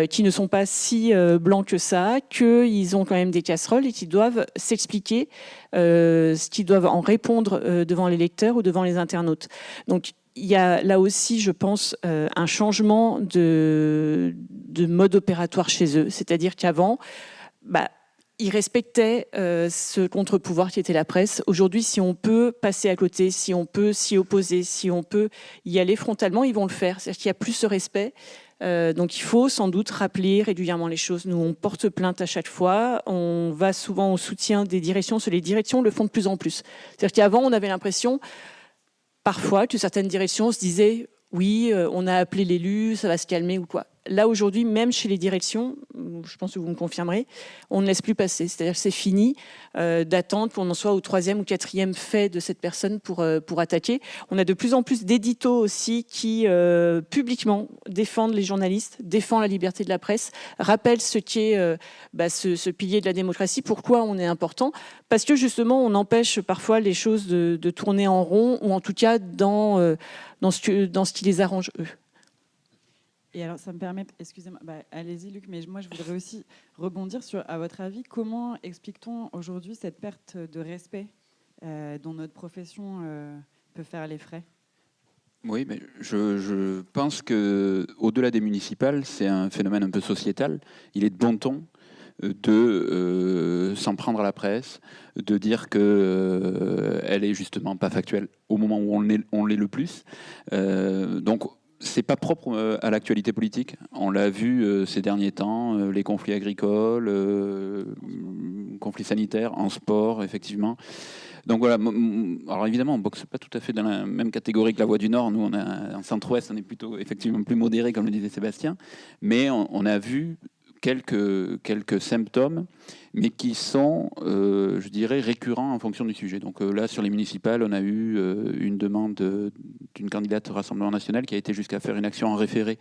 [SPEAKER 5] qu'ils ne sont pas si blancs que ça, qu'ils ont quand même des casseroles et qu'ils doivent s'expliquer, ce qu'ils doivent en répondre devant les lecteurs ou devant les internautes. Donc, il y a là aussi, je pense, un changement de mode opératoire chez eux. C'est-à-dire qu'avant, ils respectaient ce contre-pouvoir qui était la presse. Aujourd'hui, si on peut passer à côté, si on peut s'y opposer, si on peut y aller frontalement, ils vont le faire. C'est-à-dire qu'il y a plus ce respect. Donc il faut sans doute rappeler régulièrement les choses. Nous, on porte plainte à chaque fois. On va souvent au soutien des directions. Les directions le font de plus en plus. C'est-à-dire qu'avant, on avait l'impression parfois que certaines directions se disaient « oui, on a appelé l'élu, ça va se calmer » ou quoi. Là, aujourd'hui, même chez les directions, je pense que vous me confirmerez, on ne laisse plus passer. C'est-à-dire que c'est fini d'attendre qu'on en soit au 3e ou 4e fait de cette personne pour attaquer. On a de plus en plus d'éditos aussi qui, publiquement, défendent les journalistes, défendent la liberté de la presse, rappellent ce qu'est ce pilier de la démocratie, pourquoi on est important. Parce que, justement, on empêche parfois les choses de tourner en rond, ou en tout cas dans ce qui les arrange, eux.
[SPEAKER 1] Et alors, ça me permet, excusez-moi, allez-y Luc, mais moi je voudrais aussi rebondir sur, à votre avis, comment explique-t-on aujourd'hui cette perte de respect dont notre profession peut faire les frais ?
[SPEAKER 3] Oui, mais je pense qu'au-delà des municipales, c'est un phénomène un peu sociétal. Il est de bon ton de s'en prendre à la presse, de dire qu'elle est justement pas factuelle au moment où on l'est le plus. Donc, c'est pas propre à l'actualité politique. On l'a vu ces derniers temps, les conflits agricoles, conflits sanitaires, en sport, effectivement. Donc voilà. Alors évidemment, on boxe pas tout à fait dans la même catégorie que la Voix du Nord. Nous, en centre-ouest, on est plutôt effectivement plus modéré, comme le disait Sébastien. Mais on a vu quelques symptômes, mais qui sont, je dirais, récurrents en fonction du sujet. Donc là, sur les municipales, on a eu une demande d'une candidate Rassemblement National qui a été jusqu'à faire une action en référé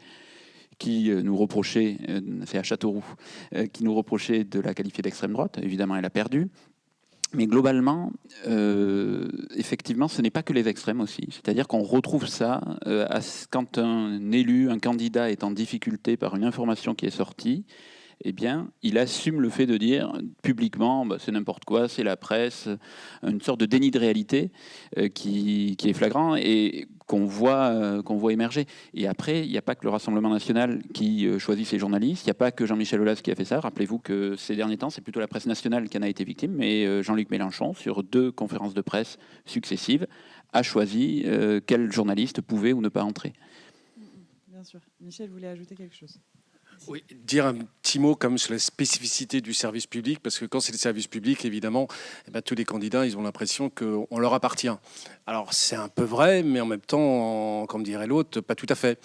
[SPEAKER 3] qui nous reprochait, c'est à Châteauroux, qui nous reprochait de la qualifier d'extrême droite. Évidemment, elle a perdu. Mais globalement, effectivement, ce n'est pas que les extrêmes aussi. C'est-à-dire qu'on retrouve ça quand un élu, un candidat est en difficulté par une information qui est sortie, eh bien, il assume le fait de dire publiquement, c'est n'importe quoi, c'est la presse, une sorte de déni de réalité qui est flagrant et qu'on voit émerger. Et après, il n'y a pas que le Rassemblement national qui choisit ses journalistes, il n'y a pas que Jean-Michel Aulas qui a fait ça. Rappelez-vous que ces derniers temps, c'est plutôt la presse nationale qui en a été victime, mais Jean-Luc Mélenchon, sur 2 conférences de presse successives, a choisi quel journaliste pouvait ou ne pas entrer.
[SPEAKER 1] Bien sûr. Michel voulait ajouter quelque chose.
[SPEAKER 6] Oui, dire un petit mot comme sur la spécificité du service public, parce que quand c'est le service public, évidemment, tous les candidats, ils ont l'impression qu'on leur appartient. Alors c'est un peu vrai, mais en même temps, comme dirait l'autre, pas tout à fait.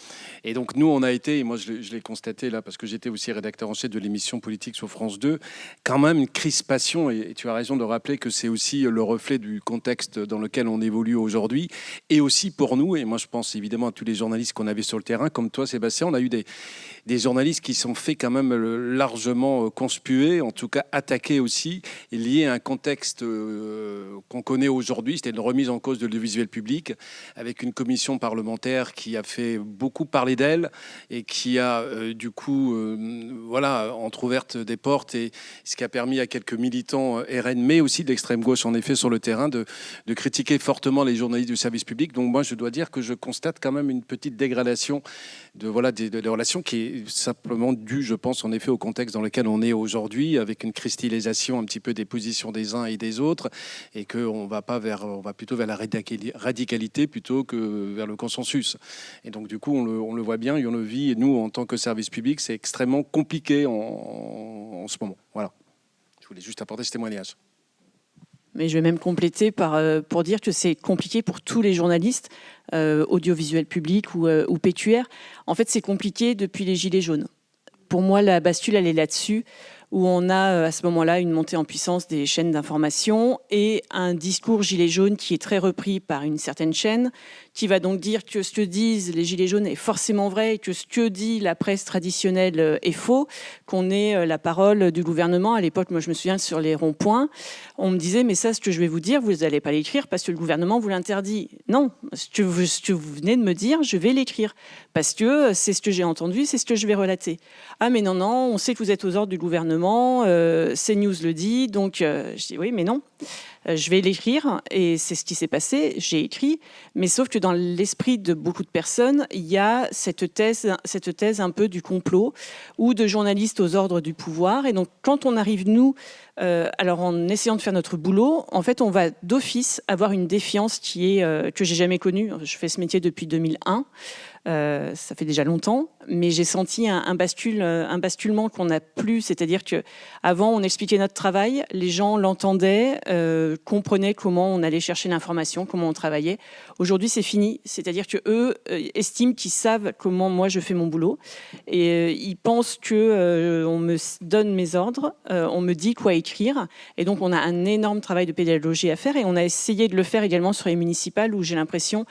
[SPEAKER 6] Et donc nous, on a été, et moi je l'ai constaté là, parce que j'étais aussi rédacteur en chef de l'émission politique sur France 2, quand même une crispation, et tu as raison de rappeler que c'est aussi le reflet du contexte dans lequel on évolue aujourd'hui, et aussi pour nous, et moi je pense évidemment à tous les journalistes qu'on avait sur le terrain, comme toi Sébastien, on a eu des journalistes qui sont fait quand même largement conspués, en tout cas attaqués aussi, et liés à un contexte qu'on connaît aujourd'hui, c'était une remise en cause de l'audiovisuel public, avec une commission parlementaire qui a fait beaucoup parler d'elle et qui a du coup entrouverte des portes, et ce qui a permis à quelques militants RN, mais aussi de l'extrême gauche en effet sur le terrain, de critiquer fortement les journalistes du service public. Donc moi je dois dire que je constate quand même une petite dégradation des relations qui est simplement dû, je pense, en effet, au contexte dans lequel on est aujourd'hui, avec une cristallisation un petit peu des positions des uns et des autres, et qu'on va plutôt vers la radicalité plutôt que vers le consensus. Et donc, du coup, on le voit bien et on le vit. Et nous, en tant que service public, c'est extrêmement compliqué en ce moment. Voilà. Je voulais juste apporter ce témoignage.
[SPEAKER 5] Mais je vais même compléter pour dire que c'est compliqué pour tous les journalistes, audiovisuels publics ou PQR. En fait, c'est compliqué depuis les Gilets jaunes. Pour moi, la bascule, elle est là-dessus, où on a à ce moment-là une montée en puissance des chaînes d'information et un discours Gilets jaunes qui est très repris par une certaine chaîne, qui va donc dire que ce que disent les Gilets jaunes est forcément vrai et que ce que dit la presse traditionnelle est faux, qu'on ait la parole du gouvernement. À l'époque, moi je me souviens, sur les ronds-points, on me disait « mais ça, ce que je vais vous dire, vous n'allez pas l'écrire parce que le gouvernement vous l'interdit ». Non, ce que vous venez de me dire, je vais l'écrire parce que c'est ce que j'ai entendu, c'est ce que je vais relater. Ah mais non, on sait que vous êtes aux ordres du gouvernement, CNews le dit, donc je dis oui mais non. Je vais l'écrire, et c'est ce qui s'est passé, j'ai écrit, mais sauf que dans l'esprit de beaucoup de personnes, il y a cette thèse un peu du complot, ou de journalistes aux ordres du pouvoir, et donc quand on arrive, nous, alors en essayant de faire notre boulot, en fait on va d'office avoir une défiance qui est, que j'ai jamais connue. Je fais ce métier depuis 2001, ça fait déjà longtemps, mais j'ai senti un basculement qu'on n'a plus, c'est-à-dire qu'avant on expliquait notre travail, les gens l'entendaient, comprenaient comment on allait chercher l'information, comment on travaillait. Aujourd'hui c'est fini, c'est-à-dire qu'eux estiment qu'ils savent comment moi je fais mon boulot, et ils pensent qu'on me donne mes ordres, on me dit quoi écrire, et donc on a un énorme travail de pédagogie à faire, et on a essayé de le faire également sur les municipales, où j'ai l'impression,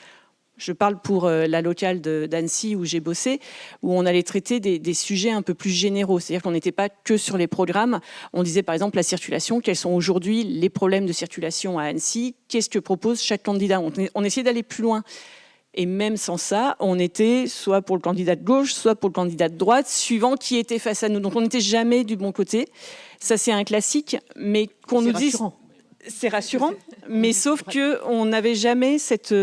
[SPEAKER 5] je parle pour la locale d'Annecy où j'ai bossé, où on allait traiter des sujets un peu plus généraux. C'est-à-dire qu'on n'était pas que sur les programmes. On disait par exemple la circulation, quels sont aujourd'hui les problèmes de circulation à Annecy, qu'est-ce que propose chaque candidat. On essayait d'aller plus loin. Et même sans ça, on était soit pour le candidat de gauche, soit pour le candidat de droite, suivant qui était face à nous. Donc on n'était jamais du bon côté. Ça c'est un classique, mais qu'on nous dise... C'est rassurant, mais sauf qu'on n'avait jamais cette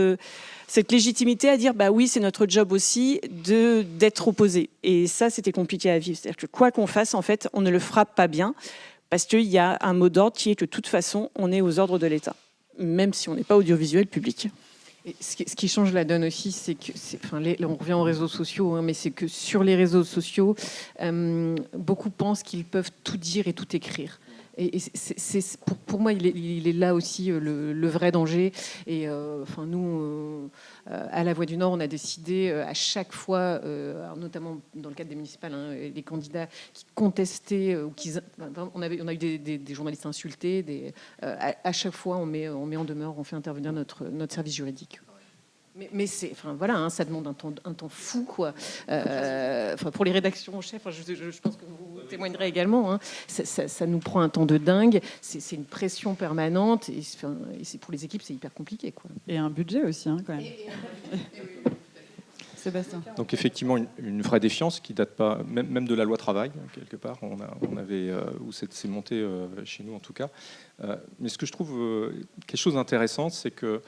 [SPEAKER 5] légitimité à dire bah oui, c'est notre job aussi d'être opposé. Et ça, c'était compliqué à vivre. C'est-à-dire que quoi qu'on fasse, en fait, on ne le frappe pas bien, parce qu'il y a un mot d'ordre qui est que de toute façon, on est aux ordres de l'État, même si on n'est pas audiovisuel public.
[SPEAKER 4] Et ce qui change la donne aussi, c'est que, on revient aux réseaux sociaux, hein, mais c'est que sur les réseaux sociaux, beaucoup pensent qu'ils peuvent tout dire et tout écrire. Et pour moi, il est là aussi le vrai danger. Et nous, à La Voix du Nord, on a décidé à chaque fois, notamment dans le cadre des municipales, les candidats qui contestaient, on a eu des journalistes insultés. À chaque fois, on met en demeure, on fait intervenir notre service juridique. Mais ça demande un temps fou, quoi. Pour les rédactions en chef, je pense que vous témoignerez également. Ça nous prend un temps de dingue. C'est une pression permanente. Et pour les équipes, c'est hyper compliqué, quoi.
[SPEAKER 1] Et un budget aussi, quand même. Sébastien.
[SPEAKER 2] Donc effectivement, une vraie défiance qui date pas même de la loi travail, quelque part. On avait, où c'est monté chez nous en tout cas. Mais ce que je trouve quelque chose d'intéressant, c'est que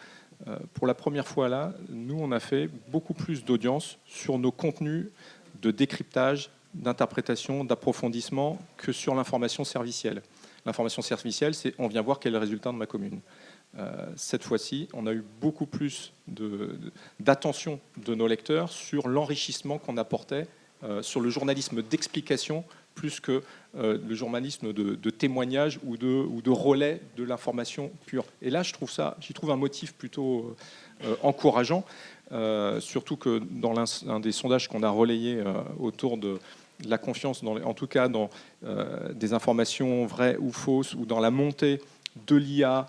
[SPEAKER 2] pour la première fois là, nous, on a fait beaucoup plus d'audience sur nos contenus de décryptage, d'interprétation, d'approfondissement que sur l'information servicielle. L'information servicielle, c'est on vient voir quel est le résultat de ma commune. Cette fois-ci, on a eu beaucoup plus d'attention de nos lecteurs sur l'enrichissement qu'on apportait, sur le journalisme d'explication, plus que le journalisme de témoignage ou de relais de l'information pure. Et là, j'y trouve un motif plutôt encourageant, surtout que dans un des sondages qu'on a relayé autour de la confiance, en tout cas dans des informations vraies ou fausses, ou dans la montée de l'IA,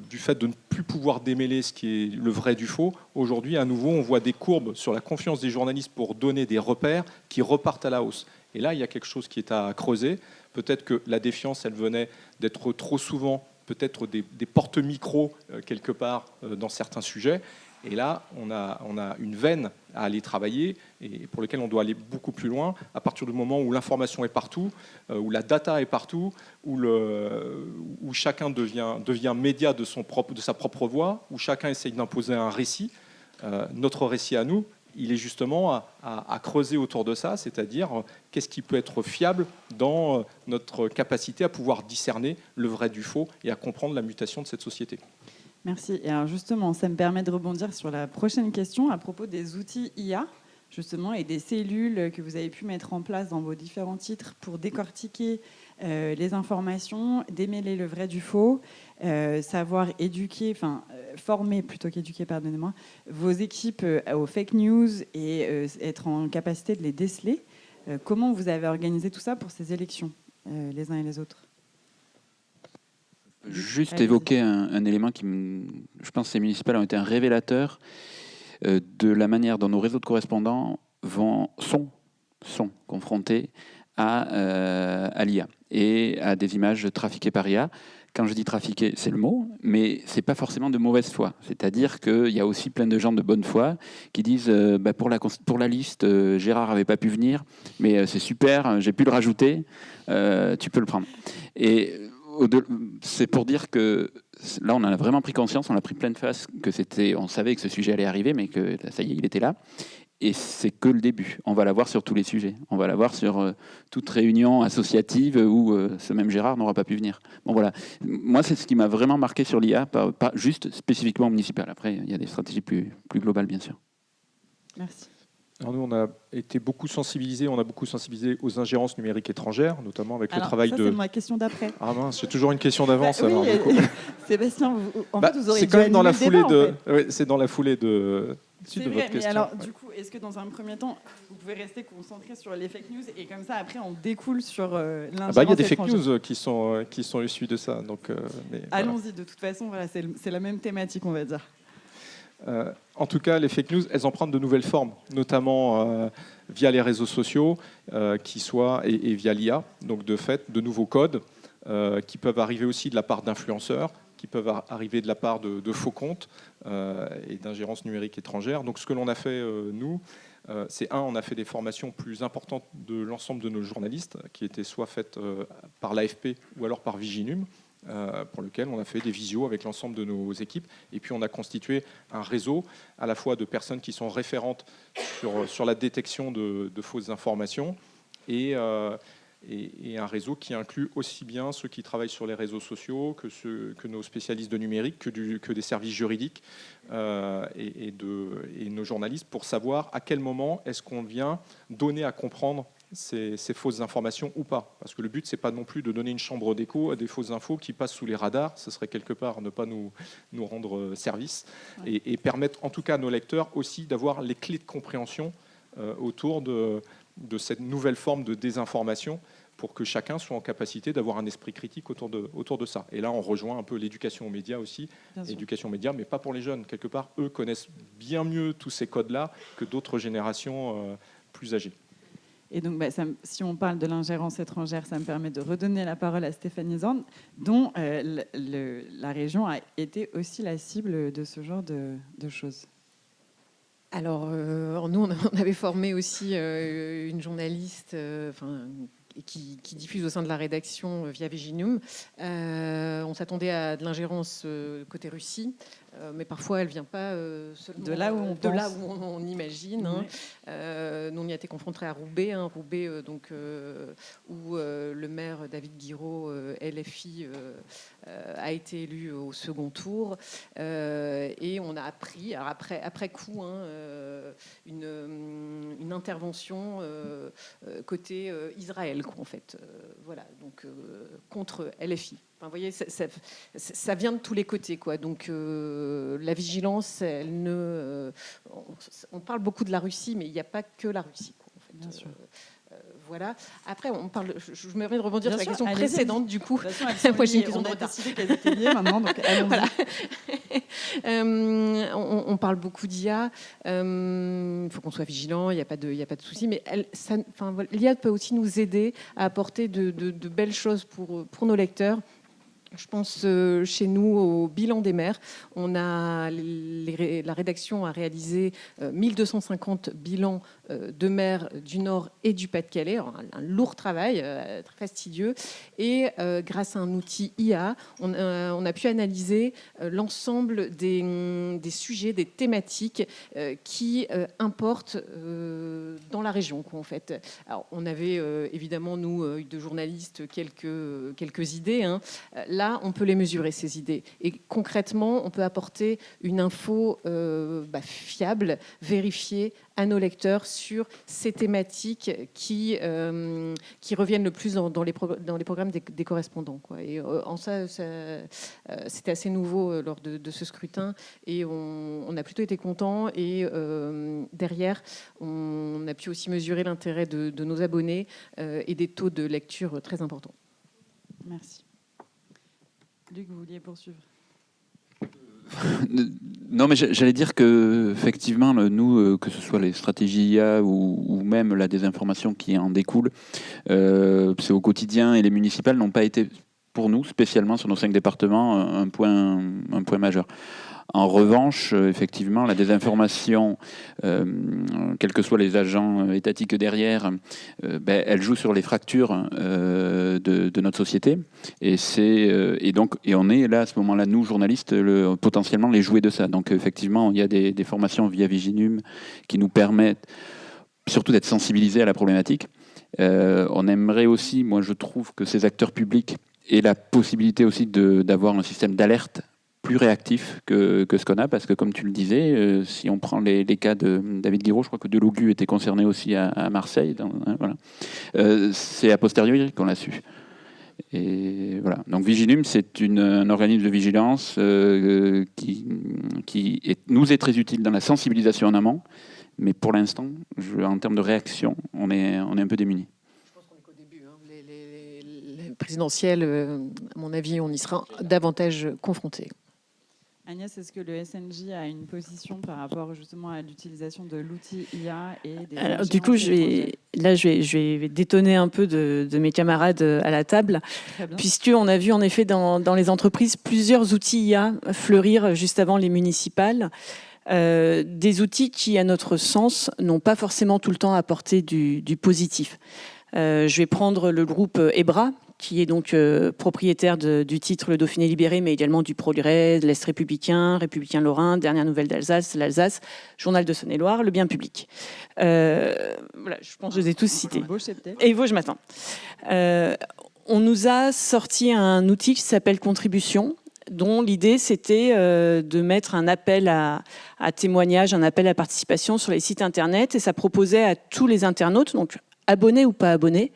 [SPEAKER 2] du fait de ne plus pouvoir démêler ce qui est le vrai du faux. Aujourd'hui, à nouveau, on voit des courbes sur la confiance des journalistes pour donner des repères qui repartent à la hausse. Et là, il y a quelque chose qui est à creuser. Peut-être que la défiance, elle venait d'être trop souvent, peut-être des porte-micros quelque part dans certains sujets. Et là, on a une veine à aller travailler et pour laquelle on doit aller beaucoup plus loin à partir du moment où l'information est partout, où la data est partout, où chacun devient média de sa propre voix, où chacun essaye d'imposer un récit. Notre récit à nous, il est justement à creuser autour de ça, c'est-à-dire qu'est-ce qui peut être fiable dans notre capacité à pouvoir discerner le vrai du faux et à comprendre la mutation de cette société.
[SPEAKER 1] Merci. Et alors justement, ça me permet de rebondir sur la prochaine question à propos des outils IA, justement, et des cellules que vous avez pu mettre en place dans vos différents titres pour décortiquer les informations, démêler le vrai du faux, savoir éduquer, former plutôt qu'éduquer, pardonnez-moi, vos équipes aux fake news et être en capacité de les déceler. Comment vous avez organisé tout ça pour ces élections, les uns et les autres ?
[SPEAKER 3] Juste évoquer un élément qui, je pense, ces municipales ont été un révélateur de la manière dont nos réseaux de correspondants sont confrontés à l'IA et à des images trafiquées par IA. Quand je dis trafiquer, c'est le mot, mais c'est pas forcément de mauvaise foi. C'est-à-dire qu'il y a aussi plein de gens de bonne foi qui disent pour la liste, Gérard avait pas pu venir, mais c'est super, j'ai pu le rajouter, tu peux le prendre. Et c'est pour dire que là, on en a vraiment pris conscience, on a pris pleine face on savait que ce sujet allait arriver, mais que ça y est, il était là. Et c'est que le début. On va l'avoir sur tous les sujets. On va l'avoir sur toute réunion associative où ce même Gérard n'aura pas pu venir. Bon, voilà. Moi, c'est ce qui m'a vraiment marqué sur l'IA, pas juste spécifiquement municipal. Après, il y a des stratégies plus globales, bien sûr.
[SPEAKER 1] Merci.
[SPEAKER 2] Alors nous, on a été beaucoup sensibilisés aux ingérences numériques étrangères, notamment avec le travail
[SPEAKER 1] c'est ma question d'après.
[SPEAKER 2] Ah mince, j'ai toujours une question d'avance.
[SPEAKER 1] Oui, Sébastien, vous aurez
[SPEAKER 2] c'est quand même dans la foulée
[SPEAKER 1] c'est
[SPEAKER 2] dans la foulée de votre question.
[SPEAKER 1] Mais alors, du coup, est-ce que dans un premier temps, vous pouvez rester concentré sur les fake news et comme ça, après, on découle sur l'ingérence
[SPEAKER 2] il y a des fake news qui sont issues de ça. Donc,
[SPEAKER 1] allons-y, de toute façon, voilà, c'est la même thématique, on va dire.
[SPEAKER 2] En tout cas, les fake news, elles empruntent de nouvelles formes, notamment via les réseaux sociaux, et via l'IA. Donc, de fait, de nouveaux codes qui peuvent arriver aussi de la part d'influenceurs, qui peuvent arriver de la part de faux comptes et d'ingérences numériques étrangères. Donc, ce que l'on a fait, nous, c'est on a fait des formations plus importantes de l'ensemble de nos journalistes, qui étaient soit faites par l'AFP ou alors par Viginum, pour lequel on a fait des visios avec l'ensemble de nos équipes. Et puis on a constitué un réseau à la fois de personnes qui sont référentes sur la détection de fausses informations et un réseau qui inclut aussi bien ceux qui travaillent sur les réseaux sociaux que nos spécialistes de numérique, que des services juridiques et nos journalistes pour savoir à quel moment est-ce qu'on vient donner à comprendre ces fausses informations ou pas. Parce que le but, ce n'est pas non plus de donner une chambre d'écho à des fausses infos qui passent sous les radars. Ce serait quelque part ne pas nous rendre service. Ouais. Et permettre en tout cas à nos lecteurs aussi d'avoir les clés de compréhension autour de cette nouvelle forme de désinformation, pour que chacun soit en capacité d'avoir un esprit critique autour de ça. Et là, on rejoint un peu l'éducation aux médias aussi. L'éducation aux médias, mais pas pour les jeunes. Quelque part, eux connaissent bien mieux tous ces codes-là que d'autres générations plus âgées.
[SPEAKER 1] Et donc, si on parle de l'ingérence étrangère, ça me permet de redonner la parole à Stéphanie Zorn, dont la région a été aussi la cible de ce genre de choses.
[SPEAKER 4] Alors, nous, on avait formé aussi une journaliste qui diffuse au sein de la rédaction via Viginum. On s'attendait à de l'ingérence côté Russie, mais parfois elle ne vient pas seulement
[SPEAKER 1] de là où
[SPEAKER 4] on imagine. Hein. Nous, on y a été confrontés à Roubaix, où le maire David Guiraud, LFI, a été élu au second tour. Et on a appris, alors après coup, une intervention côté Israël, en fait. Voilà, donc contre LFI. Enfin, vous voyez, ça vient de tous les côtés, quoi. Donc la vigilance, on parle beaucoup de la Russie, mais il n'y a pas que la Russie, quoi, en fait.
[SPEAKER 1] Bien sûr.
[SPEAKER 4] Voilà. Après, je me permets de rebondir
[SPEAKER 1] Bien
[SPEAKER 4] sur la
[SPEAKER 1] sûr,
[SPEAKER 4] question précédente, du coup.
[SPEAKER 1] De toute façon, moi, j'ai une question de retard. On a décidé qu'elles étaient liées maintenant, donc
[SPEAKER 4] voilà. On parle beaucoup d'IA. Il faut qu'on soit vigilant, il n'y a pas de souci. Mais l'IA peut aussi nous aider à apporter de belles choses pour nos lecteurs. Je pense chez nous au bilan des maires. La rédaction a réalisé 1250 bilans de maires du Nord et du Pas-de-Calais. Un lourd travail, très fastidieux. Et grâce à un outil IA, on a pu analyser l'ensemble des sujets, des thématiques qui importent dans la région, quoi, en fait. Alors, on avait évidemment, nous, de journalistes, quelques idées. Hein. Là, on peut les mesurer, ces idées. Et concrètement, on peut apporter une info fiable, vérifiée à nos lecteurs sur ces thématiques qui reviennent le plus dans les programmes des correspondants, quoi. Et en ça c'était assez nouveau lors de ce scrutin. Et on a plutôt été contents. Et derrière, on a pu aussi mesurer l'intérêt de nos abonnés et des taux de lecture très importants.
[SPEAKER 1] Merci. Luc, vous vouliez poursuivre?
[SPEAKER 3] Non, mais j'allais dire que effectivement, nous, que ce soit les stratégies IA ou même la désinformation qui en découle, c'est au quotidien, et les municipales n'ont pas été, pour nous, spécialement sur nos 5 départements, un point majeur. En revanche, effectivement, la désinformation, quels que soient les agents étatiques derrière, elle joue sur les fractures de notre société. Et on est là, à ce moment-là, nous, journalistes, potentiellement les jouets de ça. Donc, effectivement, il y a des formations via Viginum qui nous permettent surtout d'être sensibilisés à la problématique. On aimerait aussi, moi, je trouve que ces acteurs publics aient la possibilité aussi d'avoir un système d'alerte plus réactif que ce qu'on a, parce que comme tu le disais, si on prend les cas de David Guiraud, je crois que Delogu était concerné aussi à Marseille, voilà. C'est a posteriori qu'on l'a su. Et voilà. Donc Viginum, c'est un organisme de vigilance qui nous est très utile dans la sensibilisation en amont, mais pour l'instant, en termes de réaction, on est un peu démunis.
[SPEAKER 4] Présidentielle, à mon avis, on y sera davantage confronté.
[SPEAKER 1] Agnès, est-ce que le SNJ a une position par rapport justement à l'utilisation de l'outil IA et des...
[SPEAKER 5] Alors, du coup, je vais détonner un peu de mes camarades à la table, puisqu'on a vu en effet dans les entreprises plusieurs outils IA fleurir juste avant les municipales. Des outils qui, à notre sens, n'ont pas forcément tout le temps apporté du positif. Je vais prendre le groupe EBRA, qui est donc propriétaire du titre Le Dauphiné libéré, mais également du Progrès, de l'Est républicain, Républicain Lorrain, Dernière Nouvelle d'Alsace, l'Alsace, Journal de Saône-et-Loire, Le Bien public. Voilà, je pense que je les ai tous cités. Et Vosges Matin. On nous a sorti un outil qui s'appelle Contribution, dont l'idée c'était de mettre un appel à témoignage, un appel à participation sur les sites internet, et ça proposait à tous les internautes, donc abonnés ou pas abonnés,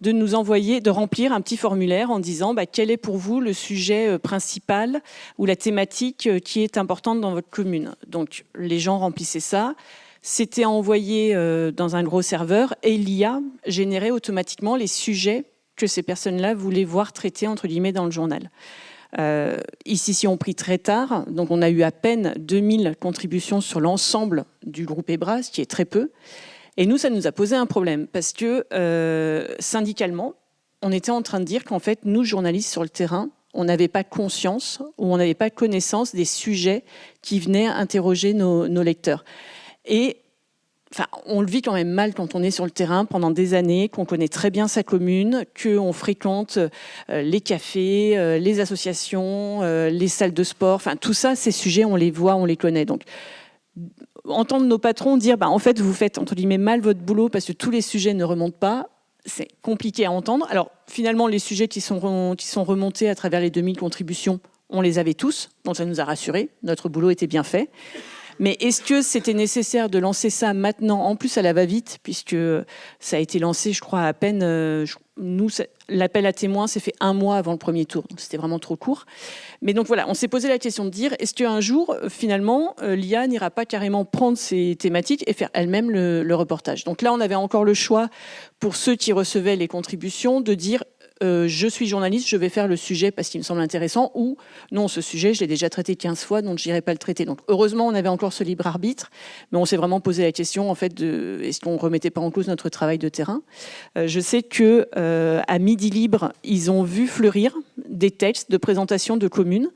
[SPEAKER 5] de remplir un petit formulaire en disant quel est pour vous le sujet principal ou la thématique qui est importante dans votre commune. Donc les gens remplissaient ça, c'était envoyé dans un gros serveur et l'IA générait automatiquement les sujets que ces personnes-là voulaient voir traités entre guillemets dans le journal. Ici, si on prie très tard, donc on a eu à peine 2000 contributions sur l'ensemble du groupe EBRA, ce qui est très peu. Et nous, ça nous a posé un problème parce que syndicalement, on était en train de dire qu'en fait, nous, journalistes sur le terrain, on n'avait pas conscience ou on n'avait pas connaissance des sujets qui venaient interroger nos lecteurs. Et enfin, on le vit quand même mal quand on est sur le terrain pendant des années, qu'on connaît très bien sa commune, qu'on fréquente les cafés, les associations, les salles de sport. Enfin, tout ça, ces sujets, on les voit, on les connaît. Donc, entendre nos patrons dire en fait vous faites entre guillemets mal votre boulot parce que tous les sujets ne remontent pas, c'est compliqué à entendre. Alors finalement les sujets qui sont remontés à travers les 2000 contributions, on les avait tous, donc ça nous a rassurés, notre boulot était bien fait. Mais est-ce que c'était nécessaire de lancer ça maintenant, en plus à la va-vite, puisque ça a été lancé, je crois, à peine... l'appel à témoins s'est fait 1 mois avant le premier tour, donc c'était vraiment trop court. Mais donc voilà, on s'est posé la question de dire, est-ce qu'un jour, finalement, l'IA n'ira pas carrément prendre ces thématiques et faire elle-même le reportage. Donc là, on avait encore le choix, pour ceux qui recevaient les contributions, de dire... je suis journaliste, je vais faire le sujet parce qu'il me semble intéressant, ou non, ce sujet, je l'ai déjà traité 15 fois, donc je n'irai pas le traiter. Donc heureusement, on avait encore ce libre arbitre, mais on s'est vraiment posé la question, en fait, est-ce qu'on ne remettait pas en cause notre travail de terrain. Je sais qu'à Midi Libre, ils ont vu fleurir des textes de présentation de communes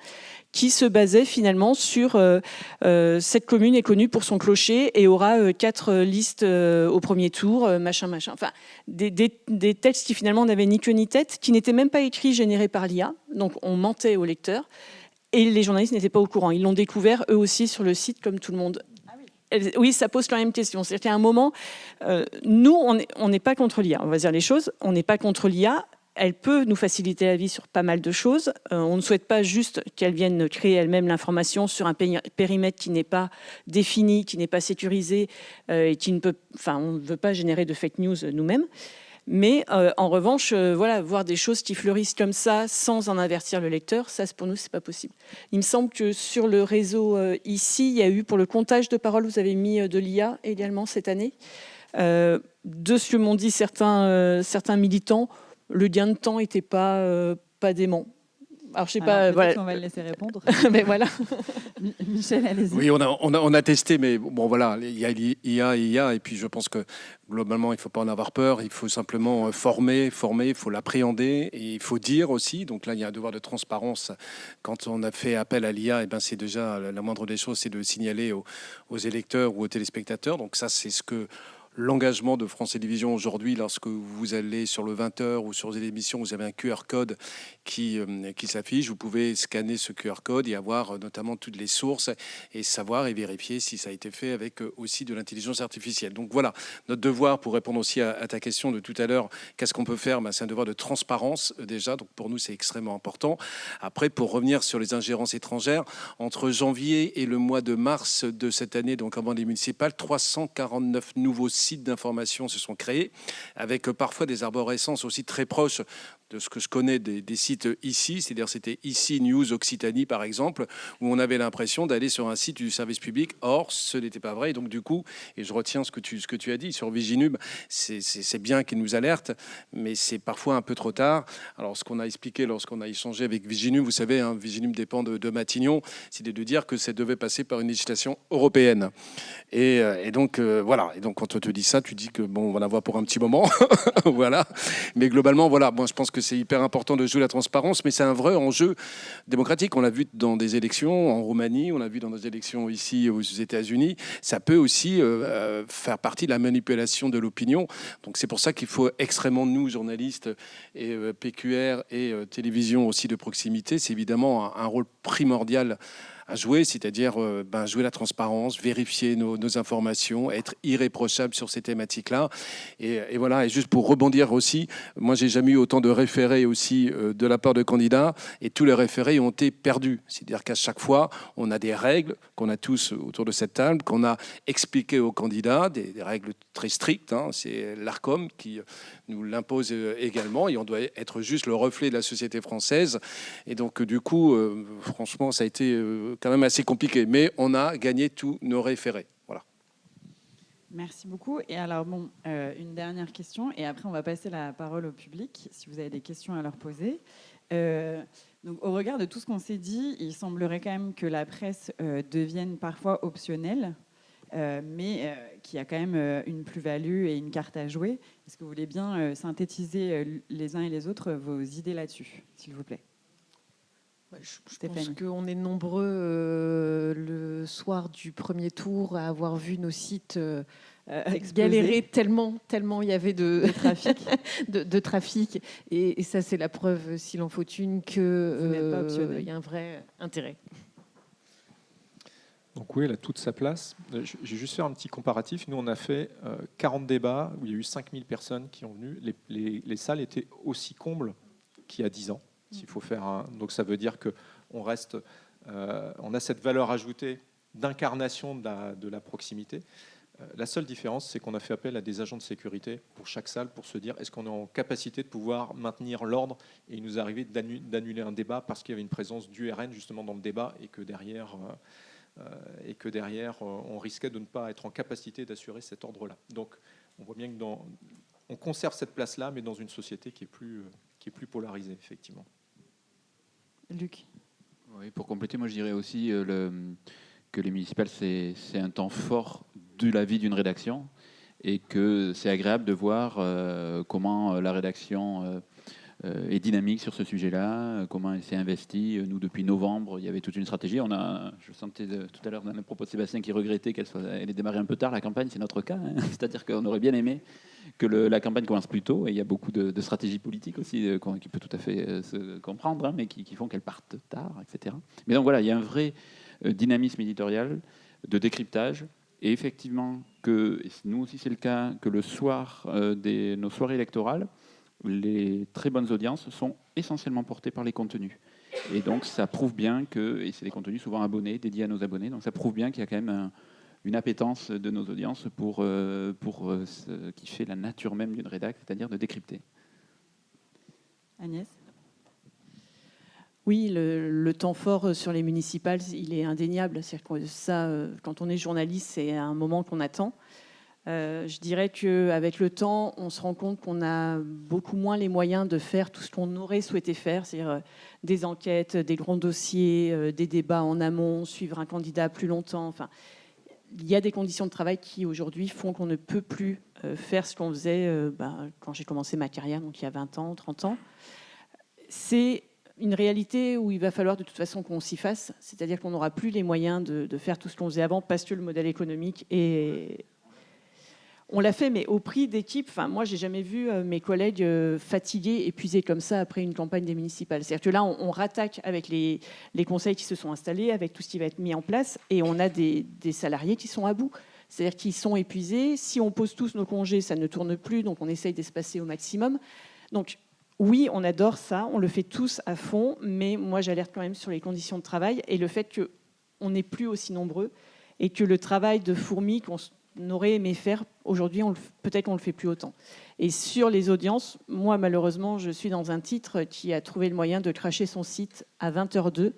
[SPEAKER 5] qui se basait finalement sur cette commune est connue pour son clocher et aura 4 listes au premier tour, machin. Enfin, des textes qui finalement n'avaient ni queue ni tête, qui n'étaient même pas écrits, générés par l'IA. Donc on mentait aux lecteurs et les journalistes n'étaient pas au courant. Ils l'ont découvert eux aussi sur le site comme tout le monde. Oui, ça pose quand même question. C'est-à-dire qu'à un moment, nous, on n'est pas contre l'IA. On va dire les choses. On n'est pas contre l'IA. Elle peut nous faciliter la vie sur pas mal de choses. On ne souhaite pas juste qu'elle vienne créer elle-même l'information sur un périmètre qui n'est pas défini, qui n'est pas sécurisé et qui ne peut... Enfin, on ne veut pas générer de fake news nous-mêmes. Mais en revanche, voir des choses qui fleurissent comme ça sans en avertir le lecteur, ça, pour nous, c'est pas possible. Il me semble que sur le réseau ici, il y a eu pour le comptage de paroles, vous avez mis de l'IA également cette année. De ce que m'ont dit certains militants, le gain de temps n'était pas dément. Alors, je sais pas.
[SPEAKER 1] Voilà. On va le laisser répondre.
[SPEAKER 5] Mais voilà.
[SPEAKER 1] Michel, allez-y.
[SPEAKER 6] Oui, on a testé, mais bon, voilà, il y a l'IA, et puis je pense que globalement, il ne faut pas en avoir peur. Il faut simplement former, il faut l'appréhender, et il faut dire aussi. Donc là, il y a un devoir de transparence. Quand on a fait appel à l'IA, c'est déjà la moindre des choses, c'est de signaler aux électeurs ou aux téléspectateurs. Donc ça, c'est ce que l'engagement de France Télévisions aujourd'hui, lorsque vous allez sur le 20h ou sur les émissions, vous avez un QR code qui s'affiche. Vous pouvez scanner ce QR code et avoir notamment toutes les sources et savoir et vérifier si ça a été fait avec aussi de l'intelligence artificielle. Donc voilà, notre devoir, pour répondre aussi à ta question de tout à l'heure, qu'est-ce qu'on peut faire ? C'est un devoir de transparence déjà, donc pour nous c'est extrêmement important. Après, pour revenir sur les ingérences étrangères, entre janvier et le mois de mars de cette année, donc avant les municipales, 349 nouveaux sites d'information se sont créés, avec parfois des arborescences aussi très proches de ce que je connais des sites ici, c'est-à-dire c'était ici News Occitanie par exemple, où on avait l'impression d'aller sur un site du service public. Or, ce n'était pas vrai. Et donc du coup, et je retiens ce que tu as dit sur Viginum, c'est bien qu'ils nous alertent, mais c'est parfois un peu trop tard. Alors ce qu'on a expliqué lorsqu'on a échangé avec Viginum, vous savez, Viginum dépend de Matignon, c'était de dire que ça devait passer par une législation européenne. Et donc voilà. Et donc quand on te dit ça, tu dis que bon, on va l'avoir pour un petit moment, voilà. Mais globalement, voilà. Moi, je pense que c'est hyper important de jouer la transparence, mais c'est un vrai enjeu démocratique. On l'a vu dans des élections en Roumanie, on l'a vu dans des élections ici aux États-Unis. Ça peut aussi faire partie de la manipulation de l'opinion. Donc c'est pour ça qu'il faut extrêmement, nous, journalistes et PQR et télévision aussi de proximité, c'est évidemment un rôle primordial jouer, c'est-à-dire jouer la transparence, vérifier nos informations, être irréprochable sur ces thématiques-là. Et voilà, et juste pour rebondir aussi, moi j'ai jamais eu autant de référés aussi de la part de candidats, et tous les référés ont été perdus. C'est-à-dire qu'à chaque fois, on a des règles qu'on a tous autour de cette table, qu'on a expliquées aux candidats, des règles très strictes. C'est l'ARCOM qui nous l'impose également, et on doit être juste le reflet de la société française. Et donc du coup, franchement, ça a été quand même assez compliqué, mais on a gagné tous nos référés. Voilà.
[SPEAKER 1] Merci beaucoup. Et alors, une dernière question, et après, on va passer la parole au public, si vous avez des questions à leur poser. Donc, au regard de tout ce qu'on s'est dit, il semblerait quand même que la presse devienne parfois optionnelle, mais qu'il y a quand même une plus-value et une carte à jouer. Est-ce que vous voulez bien synthétiser les uns et les autres vos idées là-dessus, s'il vous plaît?
[SPEAKER 4] Je pense qu'on est nombreux le soir du premier tour à avoir vu nos sites galérer tellement il y avait de trafic, de trafic. Et ça, c'est la preuve, s'il en faut une, qu'il y a un vrai intérêt.
[SPEAKER 2] Donc oui, elle a toute sa place. Je vais juste faire un petit comparatif. Nous, on a fait 40 débats où il y a eu 5000 personnes qui ont venu. Les salles étaient aussi combles qu'il y a 10 ans. S'il faut faire donc ça veut dire qu'on reste, on a cette valeur ajoutée d'incarnation de la proximité. La seule différence, c'est qu'on a fait appel à des agents de sécurité pour chaque salle pour se dire est-ce qu'on est en capacité de pouvoir maintenir l'ordre, et il nous est arrivé d'annuler un débat parce qu'il y avait une présence du RN justement dans le débat, et que derrière, on risquait de ne pas être en capacité d'assurer cet ordre-là. Donc on voit bien que on conserve cette place-là, mais dans une société qui est plus polarisée, effectivement.
[SPEAKER 1] Luc.
[SPEAKER 3] Oui, pour compléter, moi je dirais aussi que les municipales, c'est un temps fort de la vie d'une rédaction, et que c'est agréable de voir comment la rédaction est dynamique sur ce sujet-là, comment elle s'est investie. Nous, depuis novembre, il y avait toute une stratégie. Je sentais tout à l'heure dans les propos de Sébastien qui regrettait qu'elle ait démarré un peu tard, la campagne. C'est notre cas. C'est-à-dire qu'on aurait bien aimé que la campagne commence plus tôt. Et il y a beaucoup de stratégies politiques aussi qui peut tout à fait se comprendre, mais qui font qu'elles partent tard, etc. Mais donc voilà, il y a un vrai dynamisme éditorial, de décryptage. Et effectivement, et nous aussi c'est le cas, que le soir de nos soirées électorales, les très bonnes audiences sont essentiellement portées par les contenus. Et donc ça prouve bien et c'est des contenus souvent abonnés, dédiés à nos abonnés, donc ça prouve bien qu'il y a quand même une appétence de nos audiences pour ce qui fait la nature même d'une rédac, c'est-à-dire de décrypter.
[SPEAKER 1] Agnès?
[SPEAKER 5] Oui, le temps fort sur les municipales, il est indéniable. C'est-à-dire que ça, quand on est journaliste, c'est un moment qu'on attend. Je dirais qu'avec le temps, on se rend compte qu'on a beaucoup moins les moyens de faire tout ce qu'on aurait souhaité faire, c'est-à-dire des enquêtes, des grands dossiers, des débats en amont, suivre un candidat plus longtemps. Enfin, il y a des conditions de travail qui, aujourd'hui, font qu'on ne peut plus faire ce qu'on faisait quand j'ai commencé ma carrière, donc il y a 20 ans, 30 ans. C'est une réalité où il va falloir de toute façon qu'on s'y fasse, c'est-à-dire qu'on n'aura plus les moyens de faire tout ce qu'on faisait avant parce que le modèle économique est... On l'a fait, mais au prix d'équipes. Enfin, moi, j'ai jamais vu mes collègues fatigués, épuisés comme ça après une campagne des municipales. C'est-à-dire que là, on rattaque avec les conseils qui se sont installés, avec tout ce qui va être mis en place, et on a des salariés qui sont à bout. C'est-à-dire qu'ils sont épuisés. Si on pose tous nos congés, ça ne tourne plus, donc on essaye d'espacer au maximum. Donc, oui, on adore ça, on le fait tous à fond, mais moi, j'alerte quand même sur les conditions de travail et le fait qu'on n'est plus aussi nombreux et que le travail de fourmi qu'on aurait aimé faire, aujourd'hui, peut-être qu'on ne le fait plus autant. Et sur les audiences, moi, malheureusement, je suis dans un titre qui a trouvé le moyen de cracher son site à 20h02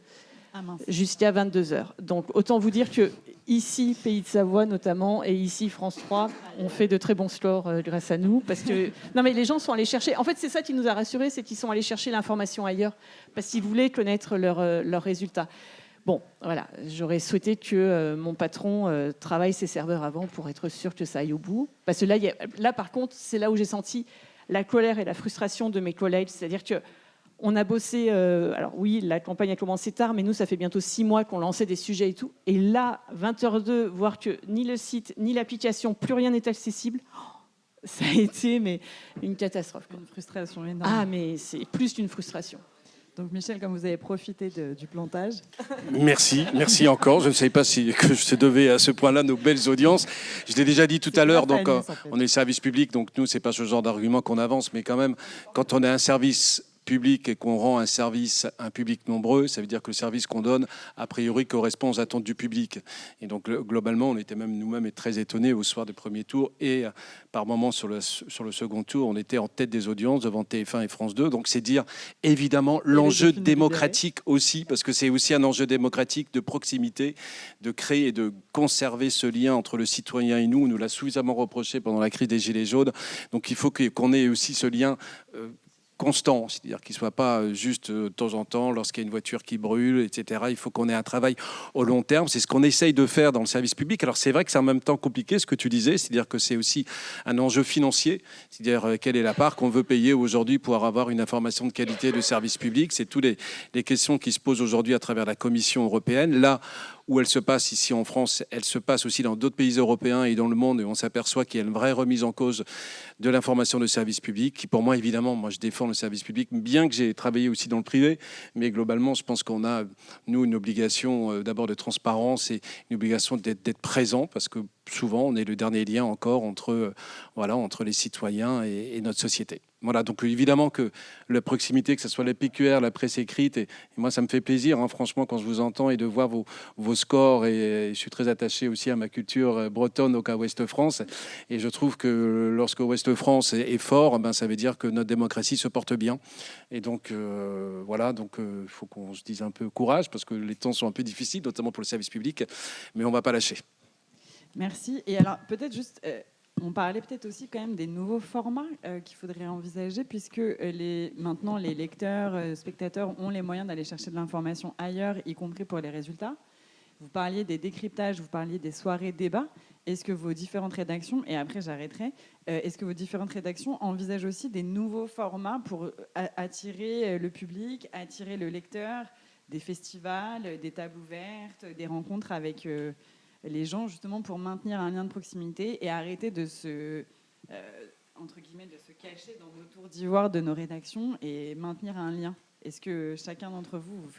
[SPEAKER 5] jusqu'à 22h. Donc, autant vous dire que ici, Pays de Savoie notamment, et ici, France 3, on fait de très bons scores grâce à nous. Parce que non, mais les gens sont allés chercher... En fait, c'est ça qui nous a rassurés, c'est qu'ils sont allés chercher l'information ailleurs, parce qu'ils voulaient connaître leurs résultats. Bon, voilà, j'aurais souhaité que mon patron travaille ses serveurs avant pour être sûr que ça aille au bout. Parce que là par contre, c'est là où j'ai senti la colère et la frustration de mes collègues. C'est-à-dire qu'on a bossé... alors oui, la campagne a commencé tard, mais nous, ça fait bientôt 6 mois qu'on lançait des sujets et tout. Et là, 20h02, voir que ni le site, ni l'application, plus rien n'est accessible, ça a été une catastrophe.
[SPEAKER 1] Une frustration énorme.
[SPEAKER 5] Ah, mais c'est plus qu'une frustration.
[SPEAKER 1] Donc Michel, comme vous avez profité du plantage.
[SPEAKER 6] Merci encore. Je ne savais pas que je devais à ce point-là nos belles audiences. Je l'ai déjà dit tout à l'heure, donc on est service public, donc nous, c'est pas ce genre d'argument qu'on avance, mais quand même, quand on est un service public et qu'on rend un service à un public nombreux, ça veut dire que le service qu'on donne, a priori, correspond aux attentes du public. Et donc, globalement, on était même nous-mêmes très étonnés au soir du premier tour et par moments sur le second tour, on était en tête des audiences devant TF1 et France 2. Donc, c'est dire évidemment l'enjeu démocratique aussi, parce que c'est aussi un enjeu démocratique de proximité, de créer et de conserver ce lien entre le citoyen et nous. On nous l'a suffisamment reproché pendant la crise des Gilets jaunes. Donc, il faut qu'on ait aussi ce lien constant, c'est-à-dire qu'il ne soit pas juste de temps en temps lorsqu'il y a une voiture qui brûle, etc. Il faut qu'on ait un travail au long terme. C'est ce qu'on essaye de faire dans le service public. Alors c'est vrai que c'est en même temps compliqué, ce que tu disais, c'est-à-dire que c'est aussi un enjeu financier, c'est-à-dire quelle est la part qu'on veut payer aujourd'hui pour avoir une information de qualité de service public. C'est toutes les questions qui se posent aujourd'hui à travers la Commission européenne. Là où elle se passe ici en France, elle se passe aussi dans d'autres pays européens et dans le monde, et on s'aperçoit qu'il y a une vraie remise en cause de l'information de service public, qui pour moi, évidemment, moi je défends le service public, bien que j'ai travaillé aussi dans le privé, mais globalement, je pense qu'on a, nous, une obligation d'abord de transparence et une obligation d'être présent, parce que souvent, on est le dernier lien encore entre les citoyens et notre société. Voilà, donc évidemment que la proximité, que ce soit la PQR, la presse écrite, et moi ça me fait plaisir, franchement, quand je vous entends et de voir vos scores, et je suis très attaché aussi à ma culture bretonne au cas Ouest France, et je trouve que lorsque Ouest France est fort, ça veut dire que notre démocratie se porte bien, et donc il faut qu'on se dise un peu courage, parce que les temps sont un peu difficiles, notamment pour le service public, mais on ne va pas lâcher.
[SPEAKER 1] Merci, et alors peut-être juste... On parlait peut-être aussi quand même des nouveaux formats qu'il faudrait envisager, puisque maintenant les lecteurs, spectateurs ont les moyens d'aller chercher de l'information ailleurs, y compris pour les résultats. Vous parliez des décryptages, vous parliez des soirées débats. Est-ce que vos différentes rédactions, et après j'arrêterai, est-ce que vos différentes rédactions envisagent aussi des nouveaux formats pour attirer le public, attirer le lecteur, des festivals, des tables ouvertes, des rencontres avec... les gens, justement, pour maintenir un lien de proximité et arrêter de entre guillemets, de se cacher dans nos tours d'ivoire de nos rédactions et maintenir un lien. Est-ce que chacun d'entre vous, vous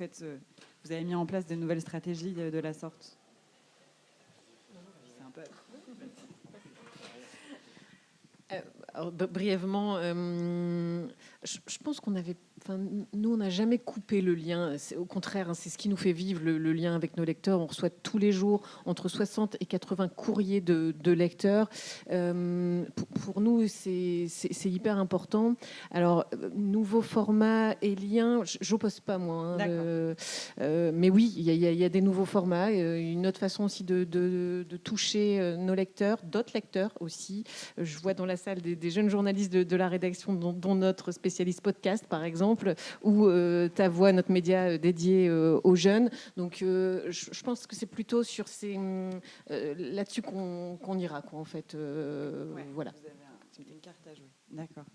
[SPEAKER 1] avez mis en place de nouvelles stratégies de la sorte? C'est un peu...
[SPEAKER 4] Alors, brièvement, je pense qu'on avait... nous, on n'a jamais coupé le lien. Au contraire, c'est ce qui nous fait vivre le lien avec nos lecteurs. On reçoit tous les jours entre 60 et 80 courriers de lecteurs. Pour nous, c'est hyper important. Alors, nouveaux formats et liens, je n'oppose pas, moi. Mais oui, il y a des nouveaux formats. Une autre façon aussi de toucher nos lecteurs, d'autres lecteurs aussi. Je vois dans la salle des jeunes journalistes de la rédaction, dont notre spécialiste podcast, par exemple, ou Ta Voix, notre média dédié aux jeunes. Donc, je pense que c'est plutôt sur là-dessus qu'on ira, quoi, en fait. Voilà.
[SPEAKER 1] Vous avez une carte à jouer. D'accord.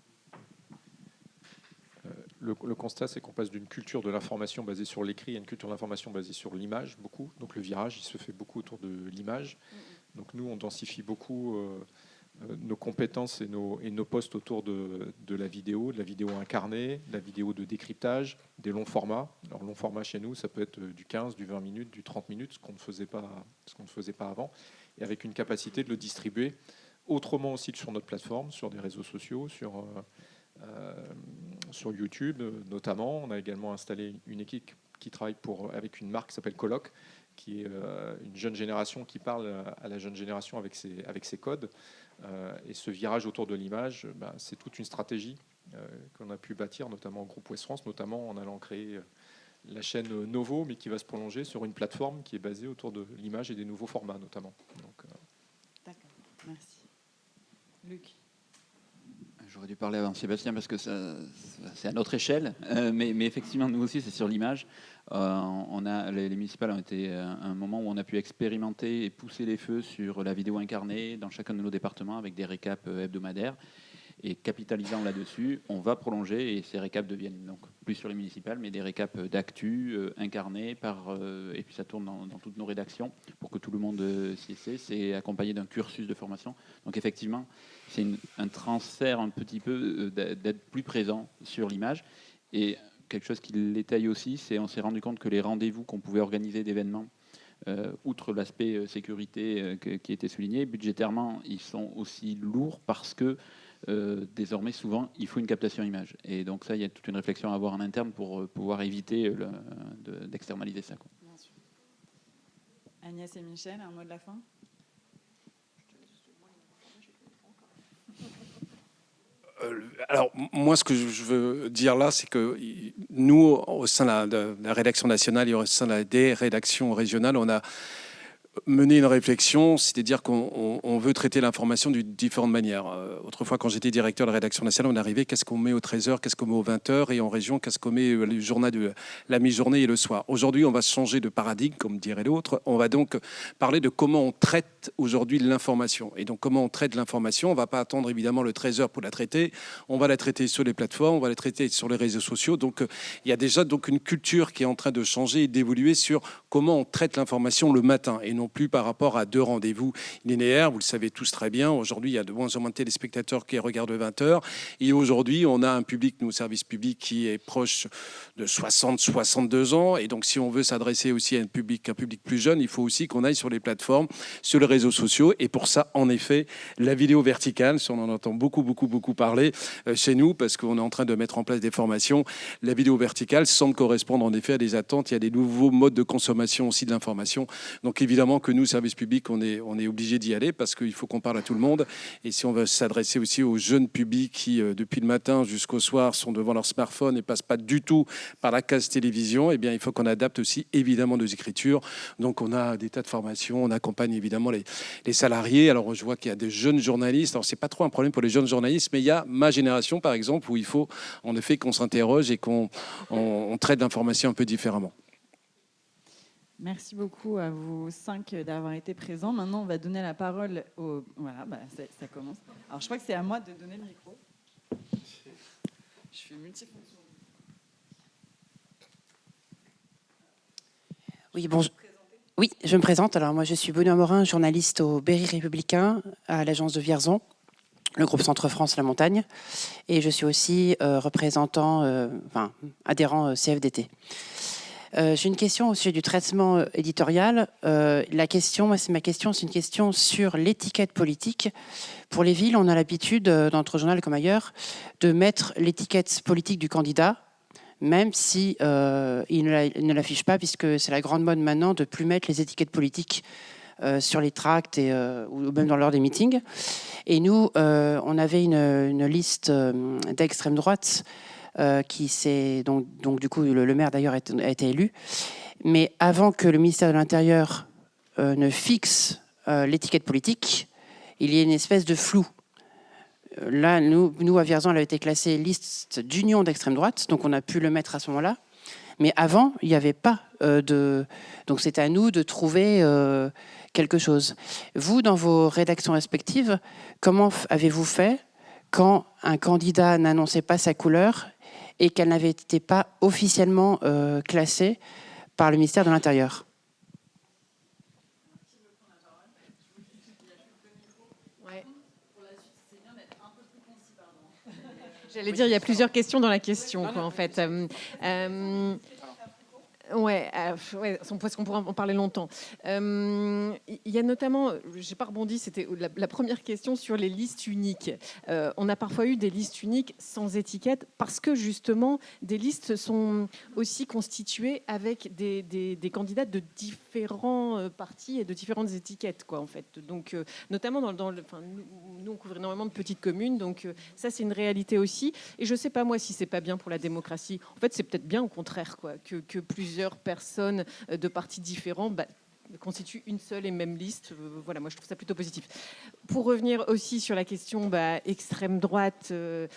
[SPEAKER 2] Le constat, c'est qu'on passe d'une culture de l'information basée sur l'écrit à une culture de l'information basée sur l'image, beaucoup. Donc le virage, il se fait beaucoup autour de l'image. Donc nous, on densifie beaucoup nos compétences et nos postes autour de la vidéo incarnée, de la vidéo de décryptage, des longs formats. Alors long format chez nous, ça peut être du 15, du 20 minutes, du 30 minutes, ce qu'on ne faisait pas avant, et avec une capacité de le distribuer autrement aussi sur notre plateforme, sur des réseaux sociaux, sur YouTube notamment. On a également installé une équipe qui travaille avec une marque qui s'appelle Coloc, qui est une jeune génération qui parle à la jeune génération avec ses codes. Et ce virage autour de l'image, c'est toute une stratégie qu'on a pu bâtir, notamment au groupe Ouest France, notamment en allant créer la chaîne Novo, mais qui va se prolonger sur une plateforme qui est basée autour de l'image et des nouveaux formats notamment.
[SPEAKER 1] D'accord, merci. Luc.
[SPEAKER 3] J'aurais dû parler avant Sébastien parce que c'est à notre échelle, mais effectivement nous aussi c'est sur l'image. Les municipales ont été un moment où on a pu expérimenter et pousser les feux sur la vidéo incarnée dans chacun de nos départements avec des récaps hebdomadaires. Et capitalisant là-dessus, on va prolonger et ces récaps deviennent donc plus sur les municipales, mais des récaps d'actu incarnés et puis ça tourne dans toutes nos rédactions pour que tout le monde s'y essaie. C'est accompagné d'un cursus de formation. Donc effectivement, c'est un transfert un petit peu d'être plus présent sur l'image. Et quelque chose qui l'étaye aussi, c'est on s'est rendu compte que les rendez-vous qu'on pouvait organiser d'événements, outre l'aspect sécurité qui était souligné, budgétairement, ils sont aussi lourds parce que désormais, souvent, il faut une captation image. Et donc ça, il y a toute une réflexion à avoir en interne pour pouvoir éviter d'externaliser ça, quoi.
[SPEAKER 1] Agnès et Michel, un mot de la fin ?
[SPEAKER 6] Alors, moi, ce que je veux dire là, c'est que nous, au sein de la rédaction nationale et au sein des rédactions régionales, on a mener une réflexion, c'est-à-dire qu'on veut traiter l'information de différentes manières. Autrefois, quand j'étais directeur de la rédaction nationale, on arrivait, qu'est-ce qu'on met aux 13h, qu'est-ce qu'on met aux 20h, et en région, qu'est-ce qu'on met le journal de la mi-journée et le soir. Aujourd'hui, on va changer de paradigme, comme dirait l'autre. On va donc parler de comment on traite aujourd'hui l'information. Et donc, comment on traite l'information, on ne va pas attendre évidemment le 13h pour la traiter. On va la traiter sur les plateformes, on va la traiter sur les réseaux sociaux. Donc, il y a déjà donc une culture qui est en train de changer et d'évoluer sur comment on traite l'information le matin, et non plus par rapport à 2 rendez-vous linéaires. Vous le savez tous très bien, aujourd'hui, il y a de moins en moins de téléspectateurs qui regardent 20h. Et aujourd'hui, on a un public, nous, service public, qui est proche de 60-62 ans. Et donc, si on veut s'adresser aussi à un public plus jeune, il faut aussi qu'on aille sur les plateformes, sur les réseaux sociaux. Et pour ça, en effet, la vidéo verticale, on en entend beaucoup parler chez nous, parce qu'on est en train de mettre en place des formations. La vidéo verticale semble correspondre en effet à des attentes. Il y a des nouveaux modes de consommation aussi de l'information. Donc, évidemment que nous, service public, on est obligé d'y aller parce qu'il faut qu'on parle à tout le monde. Et si on veut s'adresser aussi aux jeunes publics qui, depuis le matin jusqu'au soir, sont devant leur smartphone et passent pas du tout par la case télévision, eh bien, il faut qu'on adapte aussi évidemment nos écritures. Donc, on a des tas de formations, on accompagne évidemment les salariés. Alors, je vois qu'il y a des jeunes journalistes. Alors, c'est pas trop un problème pour les jeunes journalistes, mais il y a ma génération, par exemple, où il faut en effet qu'on s'interroge et qu'on traite l'information un peu différemment.
[SPEAKER 1] Merci beaucoup à vous 5 d'avoir été présents. Maintenant, on va donner la parole au... Voilà, ça commence. Alors, je crois que c'est à moi de donner le micro. Je suis multifonction.
[SPEAKER 7] Oui, bonjour. Oui, je me présente. Alors, moi, je suis Benoît Morin, journaliste au Berry Républicain, à l'agence de Vierzon, le groupe Centre France La Montagne. Et je suis aussi adhérent CFDT. J'ai une question au sujet du traitement éditorial. C'est une question sur l'étiquette politique. Pour les villes, on a l'habitude, dans notre journal comme ailleurs, de mettre l'étiquette politique du candidat, même si il ne l'affiche pas, puisque c'est la grande mode maintenant de ne plus mettre les étiquettes politiques sur les tracts ou même dans l'heure des meetings. Et nous, on avait une liste d'extrême droite qui s'est donc du coup le maire d'ailleurs a été élu, mais avant que le ministère de l'Intérieur ne fixe l'étiquette politique, il y a une espèce de flou. Là, nous à Vierzon, elle a été classée liste d'union d'extrême droite, donc on a pu le mettre à ce moment-là. Mais avant, il n'y avait pas donc c'est à nous de trouver quelque chose. Vous, dans vos rédactions respectives, comment avez-vous fait quand un candidat n'annonçait pas sa couleur et qu'elle n'avait été pas officiellement classée par le ministère de l'Intérieur?
[SPEAKER 4] J'allais dire, il y a plusieurs questions dans la question, quoi, en fait. Parce qu'on pourra en parler longtemps. Il y a notamment, je n'ai pas rebondi, c'était la première question sur les listes uniques. On a parfois eu des listes uniques sans étiquette parce que justement, des listes sont aussi constituées avec des candidats de différents partis et de différentes étiquettes, quoi, en fait. Donc, notamment nous, on couvre énormément de petites communes, donc ça, c'est une réalité aussi. Et je ne sais pas, moi, si c'est pas bien pour la démocratie. En fait, c'est peut-être bien au contraire, quoi, que plusieurs personnes de partis différents constituent une seule et même liste. Voilà, moi je trouve ça plutôt positif. Pour revenir aussi sur la question extrême droite, le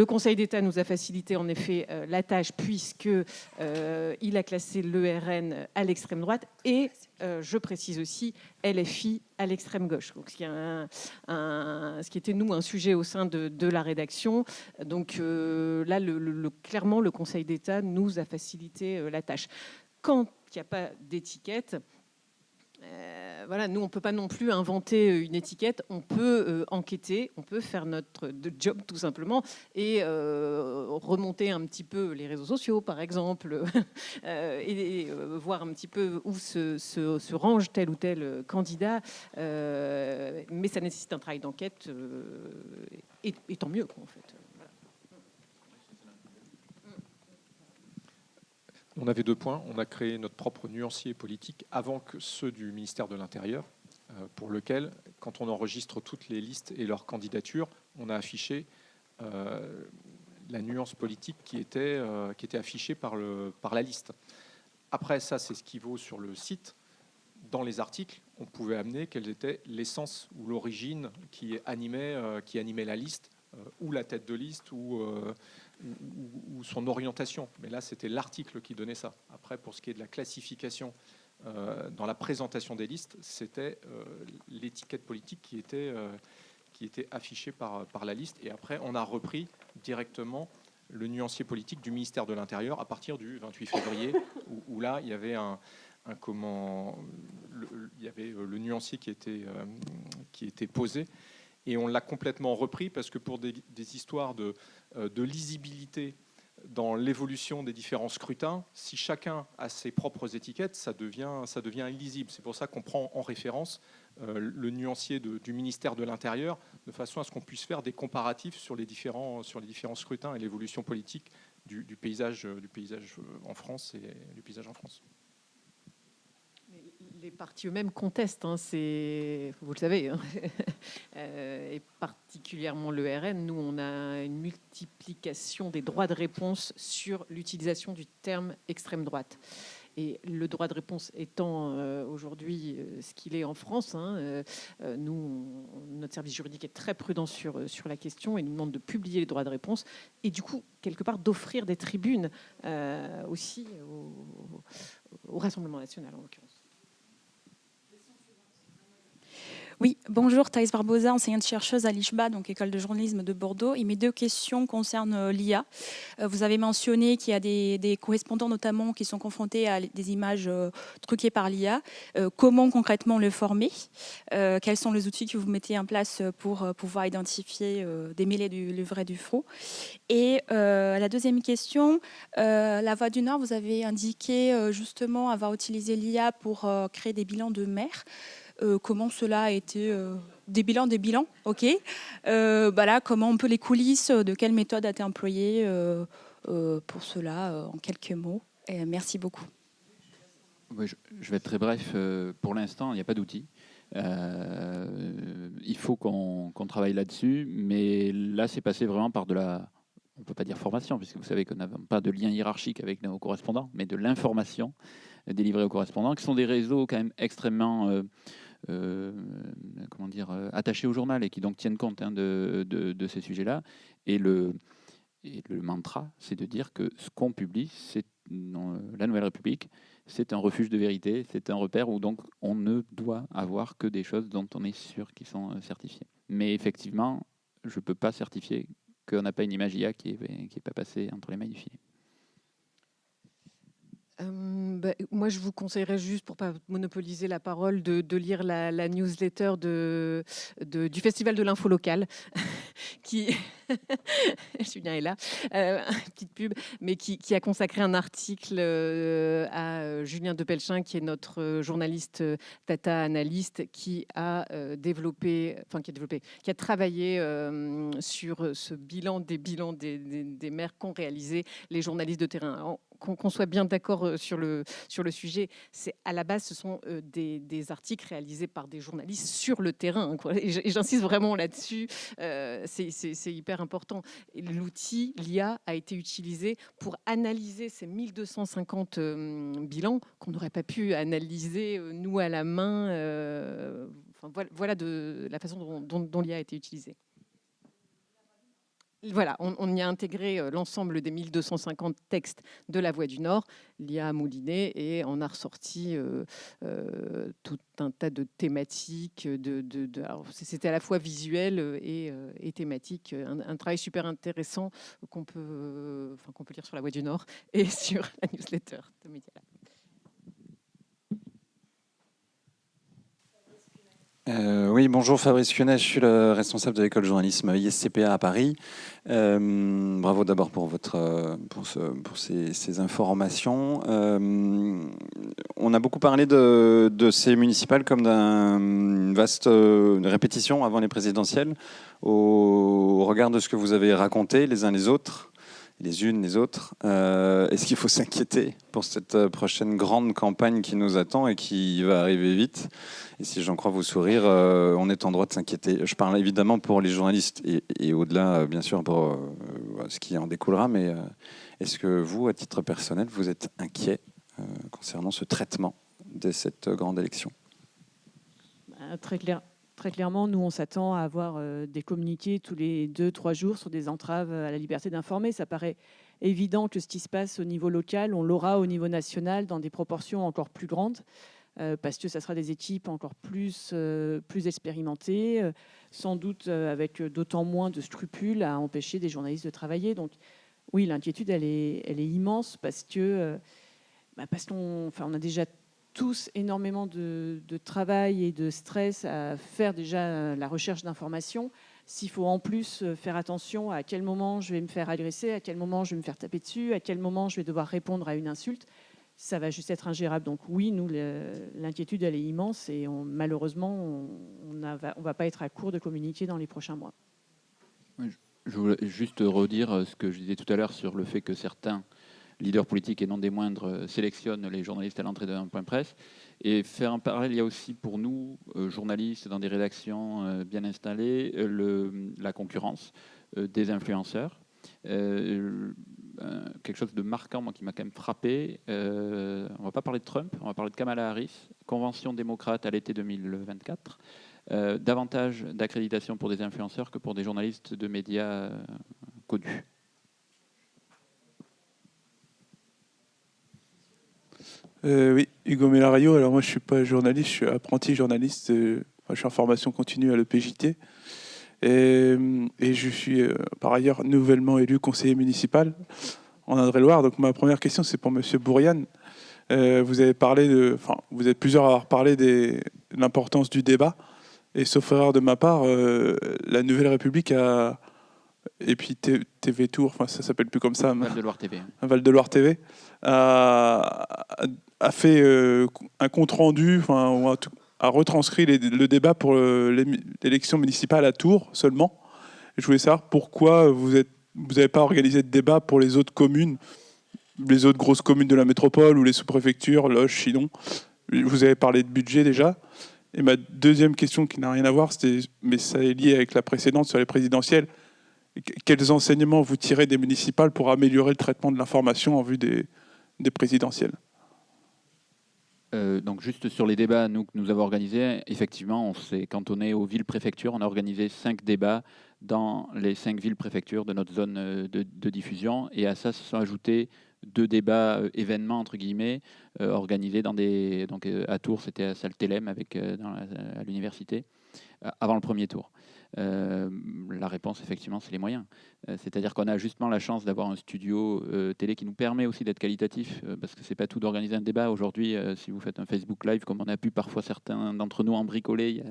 [SPEAKER 4] Conseil d'État nous a facilité en effet la tâche puisque il a classé l'ERN à l'extrême droite et je précise aussi LFI à l'extrême gauche. Donc, ce qui était nous un sujet au sein de la rédaction. Donc là, clairement, le Conseil d'État nous a facilité la tâche. Quand il n'y a pas d'étiquette, Voilà, nous, on ne peut pas non plus inventer une étiquette. On peut enquêter, on peut faire notre job tout simplement et remonter un petit peu les réseaux sociaux, par exemple, et voir un petit peu où se range tel ou tel candidat. Mais ça nécessite un travail d'enquête et tant mieux, quoi, en fait.
[SPEAKER 2] On avait 2 points. On a créé notre propre nuancier politique avant que ceux du ministère de l'Intérieur, pour lequel, quand on enregistre toutes les listes et leurs candidatures, on a affiché la nuance politique qui était affichée par la liste. Après, ça, c'est ce qui vaut sur le site. Dans les articles, on pouvait amener quelle était l'essence ou l'origine qui animait la liste, ou la tête de liste, ou son orientation. Mais là, c'était l'article qui donnait ça. Après, pour ce qui est de la classification dans la présentation des listes, c'était l'étiquette politique qui était affichée par la liste. Et après, on a repris directement le nuancier politique du ministère de l'Intérieur à partir du 28 février, où là, il y avait le nuancier qui était posé. Et on l'a complètement repris parce que pour des histoires de lisibilité dans l'évolution des différents scrutins, si chacun a ses propres étiquettes, ça devient illisible. C'est pour ça qu'on prend en référence le nuancier du ministère de l'Intérieur, de façon à ce qu'on puisse faire des comparatifs sur les différents scrutins et l'évolution politique du paysage en France et du paysage en France.
[SPEAKER 4] Les partis eux-mêmes contestent, hein, vous le savez, hein. Et particulièrement le RN. Nous, on a une multiplication des droits de réponse sur l'utilisation du terme extrême droite. Et le droit de réponse étant aujourd'hui ce qu'il est en France, hein, notre service juridique est très prudent sur la question et nous demande de publier les droits de réponse et du coup, quelque part, d'offrir des tribunes aussi au Rassemblement national, en l'occurrence.
[SPEAKER 8] Oui, bonjour, Thaïs Barbosa, enseignante-chercheuse à l'ICHBA, donc École de journalisme de Bordeaux. Et mes 2 questions concernent l'IA. Vous avez mentionné qu'il y a des correspondants notamment qui sont confrontés à des images truquées par l'IA. Comment concrètement le former ? Quels sont les outils que vous mettez en place pour pouvoir identifier, démêler le vrai du faux ? Et la deuxième question, La Voix du Nord, vous avez indiqué justement avoir utilisé l'IA pour créer des bilans de maires. Comment cela a été des bilans, ok. Voilà, comment on peut les coulisses, de quelle méthode a été employée pour cela, en quelques mots. Et merci beaucoup.
[SPEAKER 3] Oui, je vais être très bref. Pour l'instant, il n'y a pas d'outil. Il faut qu'on travaille là-dessus, mais là, c'est passé vraiment par on ne peut pas dire formation, puisque vous savez qu'on n'a pas de lien hiérarchique avec nos correspondants, mais de l'information délivrée aux correspondants, qui sont des réseaux quand même extrêmement attachés au journal et qui donc tiennent compte, hein, de ces sujets-là. Et le mantra, c'est de dire que ce qu'on publie, c'est la Nouvelle République, c'est un refuge de vérité, c'est un repère où donc on ne doit avoir que des choses dont on est sûr qu'ils sont certifiées. Mais effectivement, je ne peux pas certifier qu'on n'a pas une image IA qui n'est pas passée entre les mailles du filet.
[SPEAKER 4] Moi, je vous conseillerais juste, pour ne pas monopoliser la parole, de lire la newsletter du Festival de l'info locale, qui, Julien est là, petite pub, mais qui a consacré un article à Julien Depelchin, qui est notre journaliste data analyst, qui a travaillé sur ce bilan des maires qu'ont réalisé les journalistes de terrain. Qu'on soit bien d'accord sur le sujet, à la base, ce sont des articles réalisés par des journalistes sur le terrain, quoi. Et j'insiste vraiment là-dessus, c'est hyper important. L'outil, l'IA, a été utilisé pour analyser ces 1250 bilans qu'on n'aurait pas pu analyser, nous, à la main. Voilà de la façon dont l'IA a été utilisée. Voilà, on y a intégré l'ensemble des 1250 textes de La Voix du Nord. L'IA a mouliné et on a ressorti tout un tas de thématiques. Alors, c'était à la fois visuel et thématique. Un travail super intéressant qu'on peut lire sur La Voix du Nord et sur la newsletter de Medialab.
[SPEAKER 9] Oui, bonjour, Fabrice Cunet, je suis le responsable de l'école de journalisme ISCPA à Paris. Bravo d'abord pour ces informations. On a beaucoup parlé de ces municipales comme d'une vaste répétition avant les présidentielles. Au regard de ce que vous avez raconté les uns les autres, les unes les autres, est-ce qu'il faut s'inquiéter pour cette prochaine grande campagne qui nous attend et qui va arriver vite ? Et si j'en crois vos sourires, on est en droit de s'inquiéter. Je parle évidemment pour les journalistes et au-delà, bien sûr, pour ce qui en découlera. Mais est-ce que vous, à titre personnel, vous êtes inquiet concernant ce traitement de cette grande élection ?
[SPEAKER 5] Très clairement, nous, on s'attend à avoir des communiqués tous les 2-3 jours sur des entraves à la liberté d'informer. Ça paraît évident que ce qui se passe au niveau local, on l'aura au niveau national dans des proportions encore plus grandes. Parce que ça sera des équipes encore plus expérimentées, sans doute avec d'autant moins de scrupules à empêcher des journalistes de travailler. Donc oui, l'inquiétude, elle est immense parce qu'on a déjà tous énormément de travail et de stress à faire déjà la recherche d'informations. S'il faut en plus faire attention à quel moment je vais me faire agresser, à quel moment je vais me faire taper dessus, à quel moment je vais devoir répondre à une insulte, ça va juste être ingérable. Donc oui, nous, l'inquiétude, elle est immense et malheureusement, on ne va pas être à court de communiquer dans les prochains mois.
[SPEAKER 3] Je voulais juste redire ce que je disais tout à l'heure sur le fait que certains leaders politiques, et non des moindres, sélectionnent les journalistes à l'entrée d'un point presse. Et faire un parallèle, il y a aussi pour nous, journalistes dans des rédactions bien installées, la concurrence des influenceurs. Quelque chose de marquant, moi, qui m'a quand même frappé. On ne va pas parler de Trump, on va parler de Kamala Harris, convention démocrate à l'été 2024. Davantage d'accréditation pour des influenceurs que pour des journalistes de médias connus.
[SPEAKER 10] Oui, Hugo Mellarayo. Alors moi, je ne suis pas journaliste, je suis apprenti journaliste. Je suis en formation continue à l'EPJT. Et je suis par ailleurs nouvellement élu conseiller municipal en Indre-et-Loire. Donc ma première question, c'est pour Monsieur Bourriane. Vous êtes plusieurs à avoir parlé de l'importance du débat. Et sauf erreur de ma part, la Nouvelle République et puis TV Tour, enfin ça s'appelle plus comme ça.
[SPEAKER 3] Val-de-Loire TV.
[SPEAKER 10] Val-de-Loire TV a fait un compte rendu, a retranscrit le débat pour l'élection municipale à Tours seulement. Je voulais savoir pourquoi vous n'avez pas organisé de débat pour les autres communes, les autres grosses communes de la métropole ou les sous-préfectures, Loches, Chidon. Vous avez parlé de budget déjà. Et ma deuxième question qui n'a rien à voir, mais ça est lié avec la précédente sur les présidentielles. Quels enseignements vous tirez des municipales pour améliorer le traitement de l'information en vue des présidentielles ?
[SPEAKER 3] Donc juste sur les débats que nous avons organisés, effectivement, on s'est cantonné aux villes-préfectures. On a organisé 5 débats dans les 5 villes-préfectures de notre zone de diffusion. Et à ça se sont ajoutés 2 débats événements, entre guillemets, organisés dans donc à Tours, c'était à Salle Thélème à l'université, avant le premier tour. La réponse, effectivement, c'est les moyens. C'est-à-dire qu'on a justement la chance d'avoir un studio télé qui nous permet aussi d'être qualitatif, parce que c'est pas tout d'organiser un débat. Aujourd'hui, si vous faites un Facebook Live, comme on a pu parfois certains d'entre nous en bricoler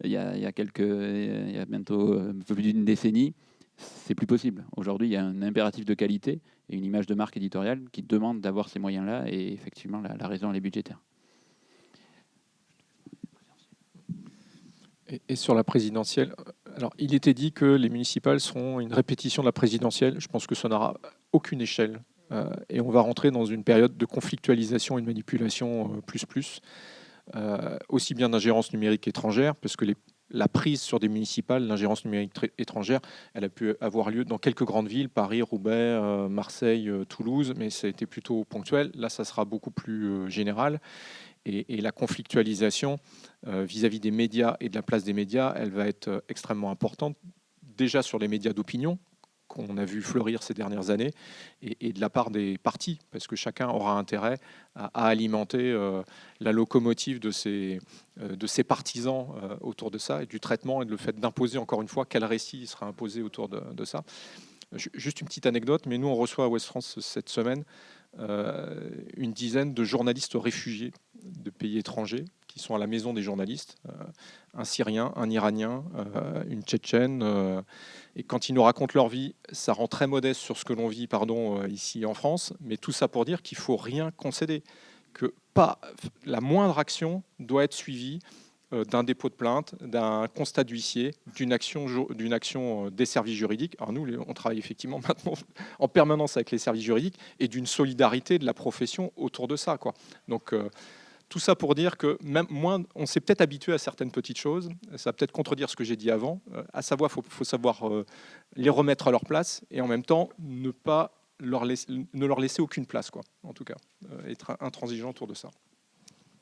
[SPEAKER 3] il y a bientôt un peu plus d'une décennie, c'est plus possible. Aujourd'hui, il y a un impératif de qualité et une image de marque éditoriale qui demande d'avoir ces moyens-là, et effectivement, la raison, elle est budgétaire.
[SPEAKER 2] Et sur la présidentielle, alors il était dit que les municipales seront une répétition de la présidentielle. Je pense que ça n'aura aucune échelle. Et on va rentrer dans une période de conflictualisation et de manipulation plus. Aussi bien d'ingérence numérique étrangère, parce que la prise sur des municipales, l'ingérence numérique étrangère, elle a pu avoir lieu dans quelques grandes villes, Paris, Roubaix, Marseille, Toulouse, mais ça a été plutôt ponctuel. Là, ça sera beaucoup plus général. Et la conflictualisation vis-à-vis des médias et de la place des médias, elle va être extrêmement importante, déjà sur les médias d'opinion, qu'on a vu fleurir ces dernières années, et de la part des partis, parce que chacun aura intérêt à alimenter la locomotive de ses partisans autour de ça, et du traitement, et de le fait d'imposer, encore une fois, quel récit sera imposé autour de ça. Juste une petite anecdote, mais nous, on reçoit à Ouest France cette semaine une dizaine de journalistes réfugiés de pays étrangers qui sont à la maison des journalistes, un Syrien, un Iranien, une Tchétchène. Et quand ils nous racontent leur vie, ça rend très modeste sur ce que l'on vit ici en France, mais tout ça pour dire qu'il ne faut rien concéder, que pas la moindre action doit être suivie d'un dépôt de plainte, d'un constat d'huissier, d'une action des services juridiques. Alors nous, on travaille effectivement maintenant en permanence avec les services juridiques et d'une solidarité de la profession autour de ça, quoi. Donc tout ça pour dire que même on s'est peut-être habitué à certaines petites choses, ça va peut-être contredire ce que j'ai dit avant, à savoir faut savoir les remettre à leur place et en même temps ne leur laisser aucune place, quoi. En tout cas, être intransigeant autour de ça.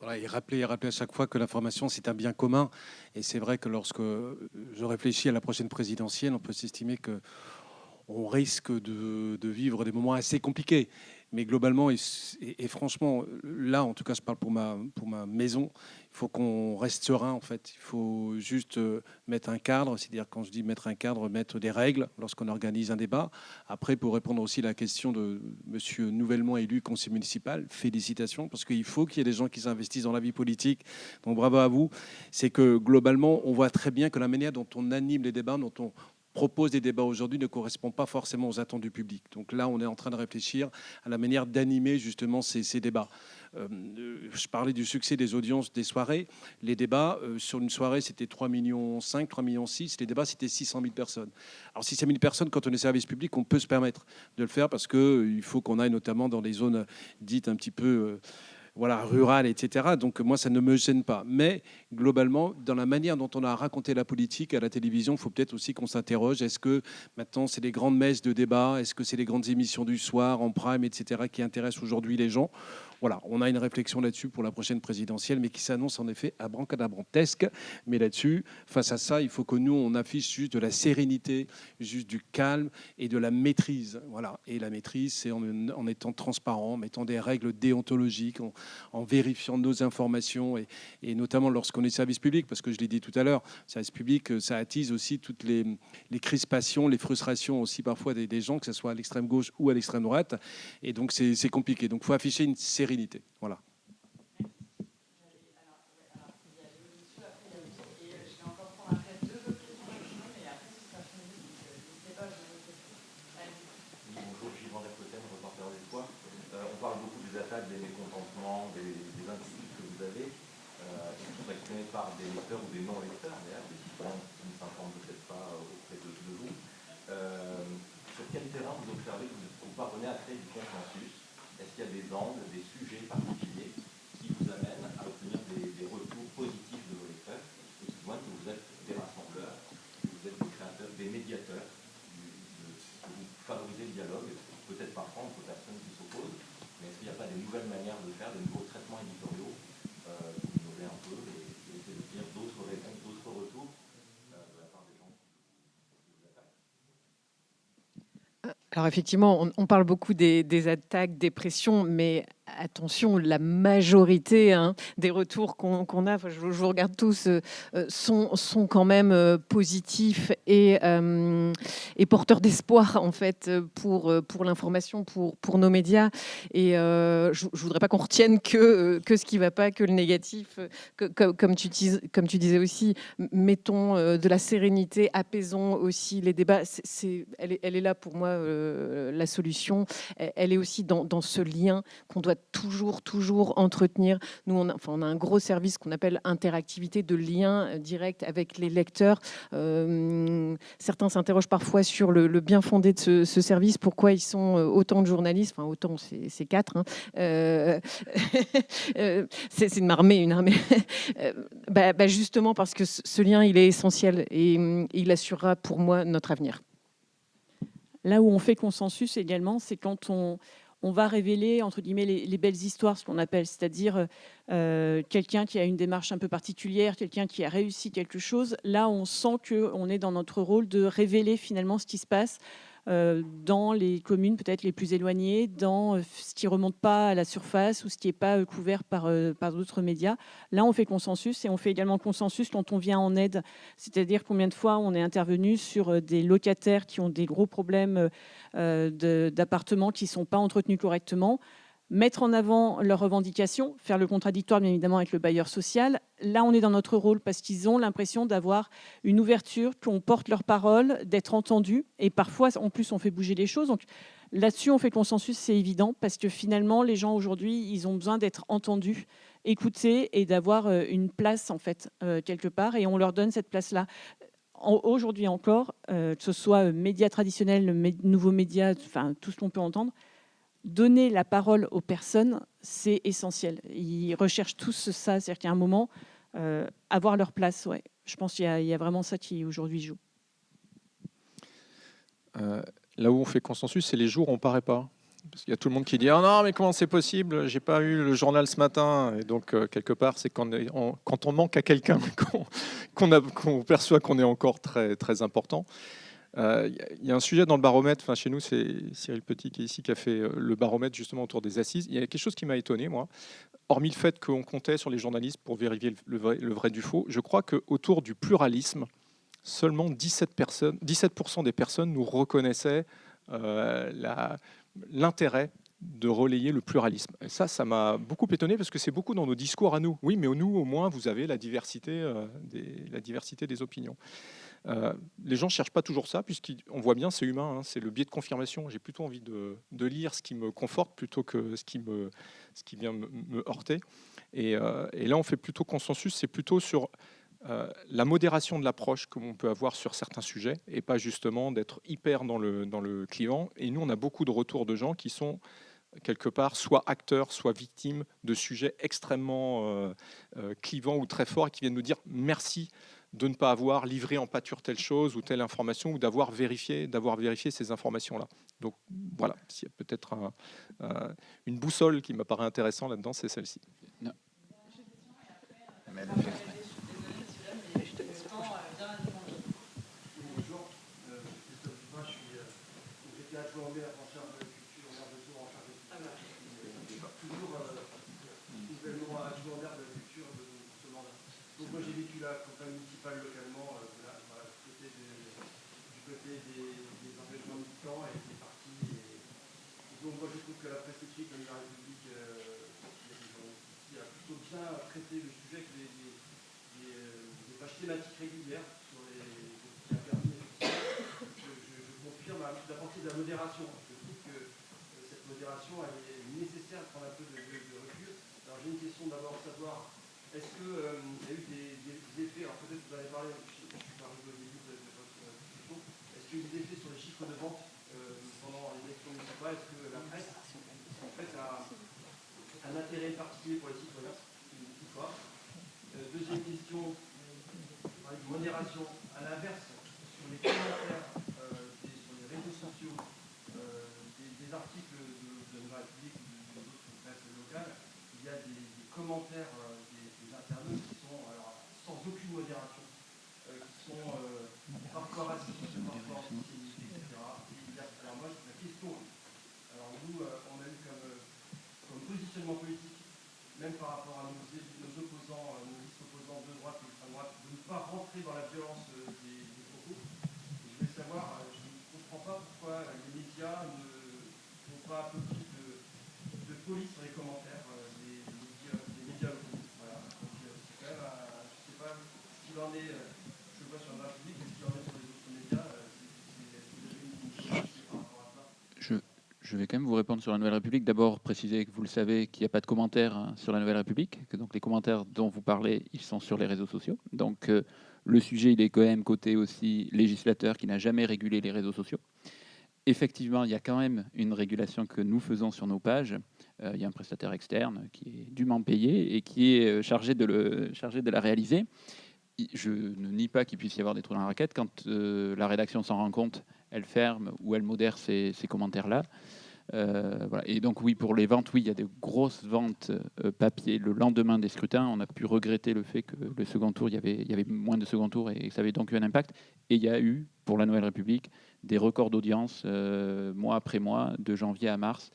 [SPEAKER 6] Voilà, et rappeler à chaque fois que l'information, c'est un bien commun. Et c'est vrai que lorsque je réfléchis à la prochaine présidentielle, on peut s'estimer qu'on risque de vivre des moments assez compliqués. Mais globalement, et franchement, là, en tout cas, je parle pour ma maison, il faut qu'on reste serein, en fait. Il faut juste mettre un cadre, c'est-à-dire, quand je dis mettre un cadre, mettre des règles lorsqu'on organise un débat. Après, pour répondre aussi à la question de monsieur nouvellement élu conseiller municipal, félicitations, parce qu'il faut qu'il y ait des gens qui s'investissent dans la vie politique. Donc, bravo à vous. C'est que, globalement, on voit très bien que la manière dont on anime les débats, dont on propose des débats aujourd'hui ne correspond pas forcément aux attentes du public. Donc là, on est en train de réfléchir à la manière d'animer justement ces débats. Je parlais du succès des audiences des soirées. Les débats, sur une soirée, c'était 3,5 millions, 3,6 millions. Les débats, c'était 600 000 personnes. Alors 600 000 personnes, quand on est service public, on peut se permettre de le faire parce qu'il faut qu'on aille notamment dans des zones dites un petit peu... rural, etc. Donc moi, ça ne me gêne pas. Mais globalement, dans la manière dont on a raconté la politique à la télévision, il faut peut-être aussi qu'on s'interroge. Est-ce que maintenant, c'est les grandes messes de débat? Est-ce que c'est les grandes émissions du soir, en prime, etc., qui intéressent aujourd'hui les gens? Voilà, on a une réflexion là-dessus pour la prochaine présidentielle, mais qui s'annonce en effet abracadabrantesque. Mais là-dessus, face à ça, il faut que nous, on affiche juste de la sérénité, juste du calme et de la maîtrise. Voilà. Et la maîtrise, c'est en étant transparent, en mettant des règles déontologiques, en vérifiant nos informations, et notamment lorsqu'on est service public, parce que je l'ai dit tout à l'heure, service public, ça attise aussi toutes les crispations, les frustrations aussi parfois des gens, que ce soit à l'extrême gauche ou à l'extrême droite. Et donc, c'est compliqué. Donc, il faut afficher une sérénité. Voilà.
[SPEAKER 11] On parle beaucoup des attaques, des mécontentements, des inquiétudes que vous avez, qui sont exprimées par des lecteurs ou des non-lecteurs, d'ailleurs, des citoyens qui ne s'informent peut-être pas auprès de vous. Sur quel terrain vous observez que vous parvenez à créer du consensus? Est-ce qu'il y a des angles, des sujets particuliers qui vous amènent à obtenir des retours positifs de vos lecteurs et qui voient que vous êtes des rassembleurs, que vous êtes des créateurs, des médiateurs, que vous favorisez le dialogue, peut-être parfois entre personnes qui s'opposent, mais est-ce qu'il n'y a pas des nouvelles manières de faire, des nouveaux traitements éditoriaux pour innover un peu et essayer de dire d'autres réponses, d'autres retours de la part des gens qui vous attaquent?
[SPEAKER 4] Alors effectivement, on parle beaucoup des attaques, des pressions, mais attention, la majorité des retours qu'on a, je vous regarde tous, sont quand même positifs et porteurs d'espoir en fait pour l'information, pour nos médias. Et je voudrais pas qu'on retienne que ce qui va pas, que le négatif. Comme tu disais aussi, mettons de la sérénité, apaisons aussi les débats. Elle est là pour moi la solution. Elle est aussi dans ce lien qu'on doit toujours entretenir. Nous, on a un gros service qu'on appelle interactivité, de lien direct avec les lecteurs. Certains s'interrogent parfois sur le bien fondé de ce service, pourquoi ils sont autant de journalistes, enfin autant, c'est 4. C'est une armée. Justement parce que ce lien, il est essentiel et il assurera pour moi notre avenir.
[SPEAKER 5] Là où on fait consensus également, c'est quand on va révéler, entre guillemets, les belles histoires, ce qu'on appelle, c'est-à-dire quelqu'un qui a une démarche un peu particulière, quelqu'un qui a réussi quelque chose. Là, on sent qu'on est dans notre rôle de révéler finalement ce qui se passe dans les communes peut-être les plus éloignées, dans ce qui ne remonte pas à la surface ou ce qui n'est pas couvert par d'autres médias. Là, on fait consensus et on fait également consensus quand on vient en aide. C'est-à-dire combien de fois on est intervenu sur des locataires qui ont des gros problèmes d'appartements qui ne sont pas entretenus correctement, mettre en avant leurs revendications, faire le contradictoire bien évidemment avec le bailleur social. Là, on est dans notre rôle parce qu'ils ont l'impression d'avoir une ouverture, qu'on porte leurs paroles, d'être entendus. Et parfois, en plus, on fait bouger les choses. Donc là-dessus, on fait consensus, c'est évident, parce que finalement, les gens aujourd'hui, ils ont besoin d'être entendus, écoutés et d'avoir une place, en fait, quelque part. Et on leur donne cette place-là. Aujourd'hui encore, que ce soit médias traditionnels, nouveaux médias, enfin tout ce qu'on peut entendre, donner la parole aux personnes, c'est essentiel. Ils recherchent tous ça, c'est-à-dire qu'à un moment, avoir leur place, ouais. Je pense qu'il y a vraiment ça qui aujourd'hui joue.
[SPEAKER 2] Là où on fait consensus, c'est les jours où on ne paraît pas. Parce qu'il y a tout le monde qui dit « Ah non, mais comment c'est possible? J'ai pas eu le journal ce matin. » Et donc, quelque part, c'est quand on manque à quelqu'un qu'on perçoit qu'on est encore très, très important. Il y a un sujet dans le baromètre, enfin, chez nous, c'est Cyril Petit qui est ici, qui a fait le baromètre justement autour des assises. Il y a quelque chose qui m'a étonné, moi. Hormis le fait qu'on comptait sur les journalistes pour vérifier le vrai du faux, je crois qu'autour du pluralisme, seulement 17% des personnes nous reconnaissaient l'intérêt de relayer le pluralisme. Et ça m'a beaucoup étonné parce que c'est beaucoup dans nos discours à nous. Oui, mais nous, au moins, vous avez la diversité des opinions. Les gens ne cherchent pas toujours ça, puisqu'on voit bien, c'est humain, hein, c'est le biais de confirmation. J'ai plutôt envie de lire ce qui me conforte plutôt que ce qui vient me heurter. Et là, on fait plutôt consensus, c'est plutôt sur la modération de l'approche que l'on peut avoir sur certains sujets, et pas justement d'être hyper dans le clivant. Et nous, on a beaucoup de retours de gens qui sont quelque part soit acteurs, soit victimes de sujets extrêmement clivants ou très forts, et qui viennent nous dire merci de ne pas avoir livré en pâture telle chose ou telle information, ou d'avoir vérifié ces informations-là. Donc voilà, s'il y a peut-être une boussole qui m'apparaît intéressante là-dedans, c'est celle-ci. Non.
[SPEAKER 12] Moi j'ai vécu la campagne municipale localement du côté des engagements militants et des partis. Et donc moi je trouve que la presse écrite comme la République qui a plutôt bien traité le sujet avec des pages thématiques régulières sur qui a permis je confirme d'apporter de la modération. Je trouve que cette modération elle est nécessaire pour prendre un peu de recul. Alors j'ai une question d'abord savoir. Est-ce qu'il y a eu des effets, alors peut-être vous en avez parlé, je ne suis pas arrivé au début de votre discussion, est-ce qu'il y a eu des effets sur les chiffres de vente pendant les élections municipales? Est-ce que la presse en fait, a un intérêt particulier pour les citoyens? Deuxième question, modération. À l'inverse, sur les commentaires sur les réseaux sociaux, des articles de la République ou d'autres presses locales, il y a des commentaires internautes qui sont sans aucune modération, qui sont parfois racistes, parfois antisémites, etc. Alors moi, la question, alors nous, on a eu comme positionnement politique, même par rapport à nos opposants, nos listes opposants de droite et d'extrême droite, de ne pas rentrer dans la violence des propos. Et je voulais savoir, je ne comprends pas pourquoi les médias ne font pas un peu plus de police sur les commentaires des médias locaux. Voilà. Donc, c'est quand même, je ne sais pas ce qu'il en est, je le vois sur la République, mais ce qu'il en est sur les autres médias, c'est par rapport à ça.
[SPEAKER 3] Je vais quand même vous répondre sur la Nouvelle République. D'abord, préciser que vous le savez qu'il n'y a pas de commentaires sur la Nouvelle République, que donc les commentaires dont vous parlez, ils sont sur les réseaux sociaux. Donc le sujet, il est quand même côté aussi législateur qui n'a jamais régulé les réseaux sociaux. Effectivement, il y a quand même une régulation que nous faisons sur nos pages. Il y a un prestataire externe qui est dûment payé et qui est chargé de la réaliser. Je ne nie pas qu'il puisse y avoir des trous dans la raquette. Quand la rédaction s'en rend compte, elle ferme ou elle modère ces commentaires-là. Voilà. Et donc oui, pour les ventes, oui, il y a des grosses ventes papier le lendemain des scrutins. On a pu regretter le fait que le second tour, il y avait moins de second tour et ça avait donc eu un impact. Et il y a eu, pour la Nouvelle République, des records d'audience mois après mois, de janvier à mars.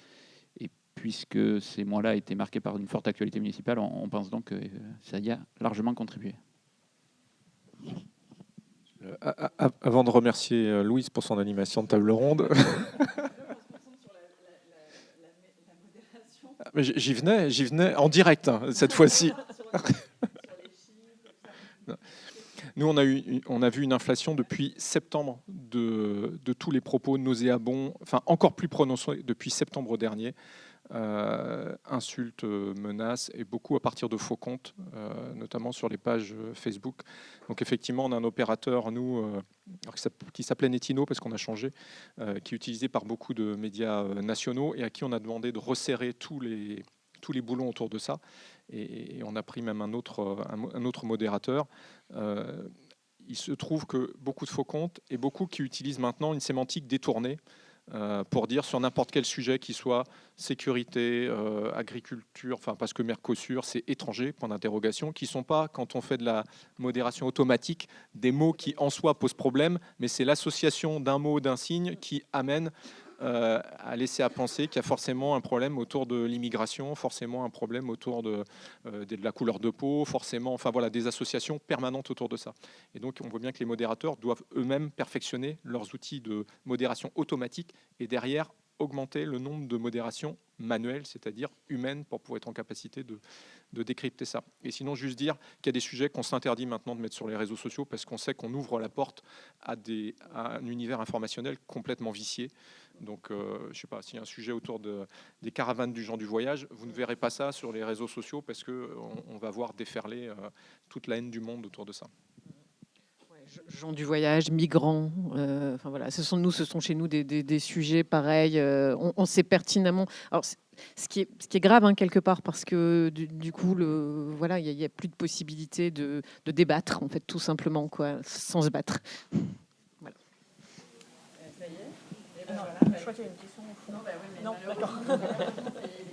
[SPEAKER 3] Et puisque ces mois-là étaient marqués par une forte actualité municipale, on pense donc que ça y a largement contribué.
[SPEAKER 2] Avant de remercier Louise pour son animation de table ronde, j'y venais en direct cette fois-ci. Nous, on a vu une inflation depuis septembre de tous les propos nauséabonds, enfin encore plus prononcés depuis septembre dernier. Insultes, menaces et beaucoup à partir de faux comptes, notamment sur les pages Facebook. Donc effectivement, on a un opérateur, nous, qui s'appelait Netino parce qu'on a changé, qui est utilisé par beaucoup de médias nationaux et à qui on a demandé de resserrer tous les boulons autour de ça. Et on a pris même un autre modérateur. Il se trouve que beaucoup de faux comptes et beaucoup qui utilisent maintenant une sémantique détournée pour dire sur n'importe quel sujet, qui soit sécurité, agriculture, enfin parce que Mercosur, c'est étranger, point d'interrogation, qui ne sont pas, quand on fait de la modération automatique, des mots qui en soi posent problème, mais c'est l'association d'un mot, d'un signe qui amène à laisser à penser qu'il y a forcément un problème autour de l'immigration, forcément un problème autour de la couleur de peau, forcément, enfin voilà, des associations permanentes autour de ça. Et donc on voit bien que les modérateurs doivent eux-mêmes perfectionner leurs outils de modération automatique et derrière augmenter le nombre de modérations manuelles, c'est-à-dire humaines, pour pouvoir être en capacité de décrypter ça. Et sinon, juste dire qu'il y a des sujets qu'on s'interdit maintenant de mettre sur les réseaux sociaux parce qu'on sait qu'on ouvre la porte à un univers informationnel complètement vicié. Donc, je ne sais pas, s'il y a un sujet autour des caravanes du Jean du voyage, vous ne verrez pas ça sur les réseaux sociaux parce qu'on va voir déferler toute la haine du monde autour de ça.
[SPEAKER 4] Gens du voyage, migrants, enfin voilà, ce sont chez nous des sujets pareils. On sait pertinemment. Alors, ce qui est grave hein, quelque part parce que du coup, voilà, il y a plus de possibilité de débattre en fait, tout simplement quoi, sans se battre. Voilà.
[SPEAKER 5] Ça y est. Et ben voilà, je crois qu'il y a une question. Non, bah oui, mais non, d'accord. Les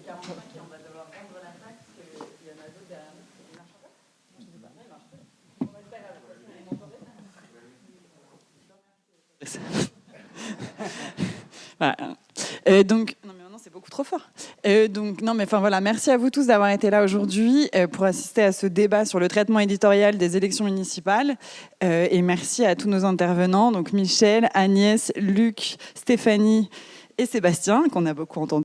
[SPEAKER 5] 45 qui on va devoir rendre la taxe, il y en a d'autres derrière nous. Il marche pas ? Je ne sais pas. Il marche pas. On va le faire à la prochaine.
[SPEAKER 1] Voilà. Donc, non mais maintenant c'est beaucoup trop fort. Donc non mais enfin voilà, merci à vous tous d'avoir été là aujourd'hui pour assister à ce débat sur le traitement éditorial des élections municipales. Et merci à tous nos intervenants, donc Michel, Agnès, Luc, Stéphanie et Sébastien qu'on a beaucoup entendu.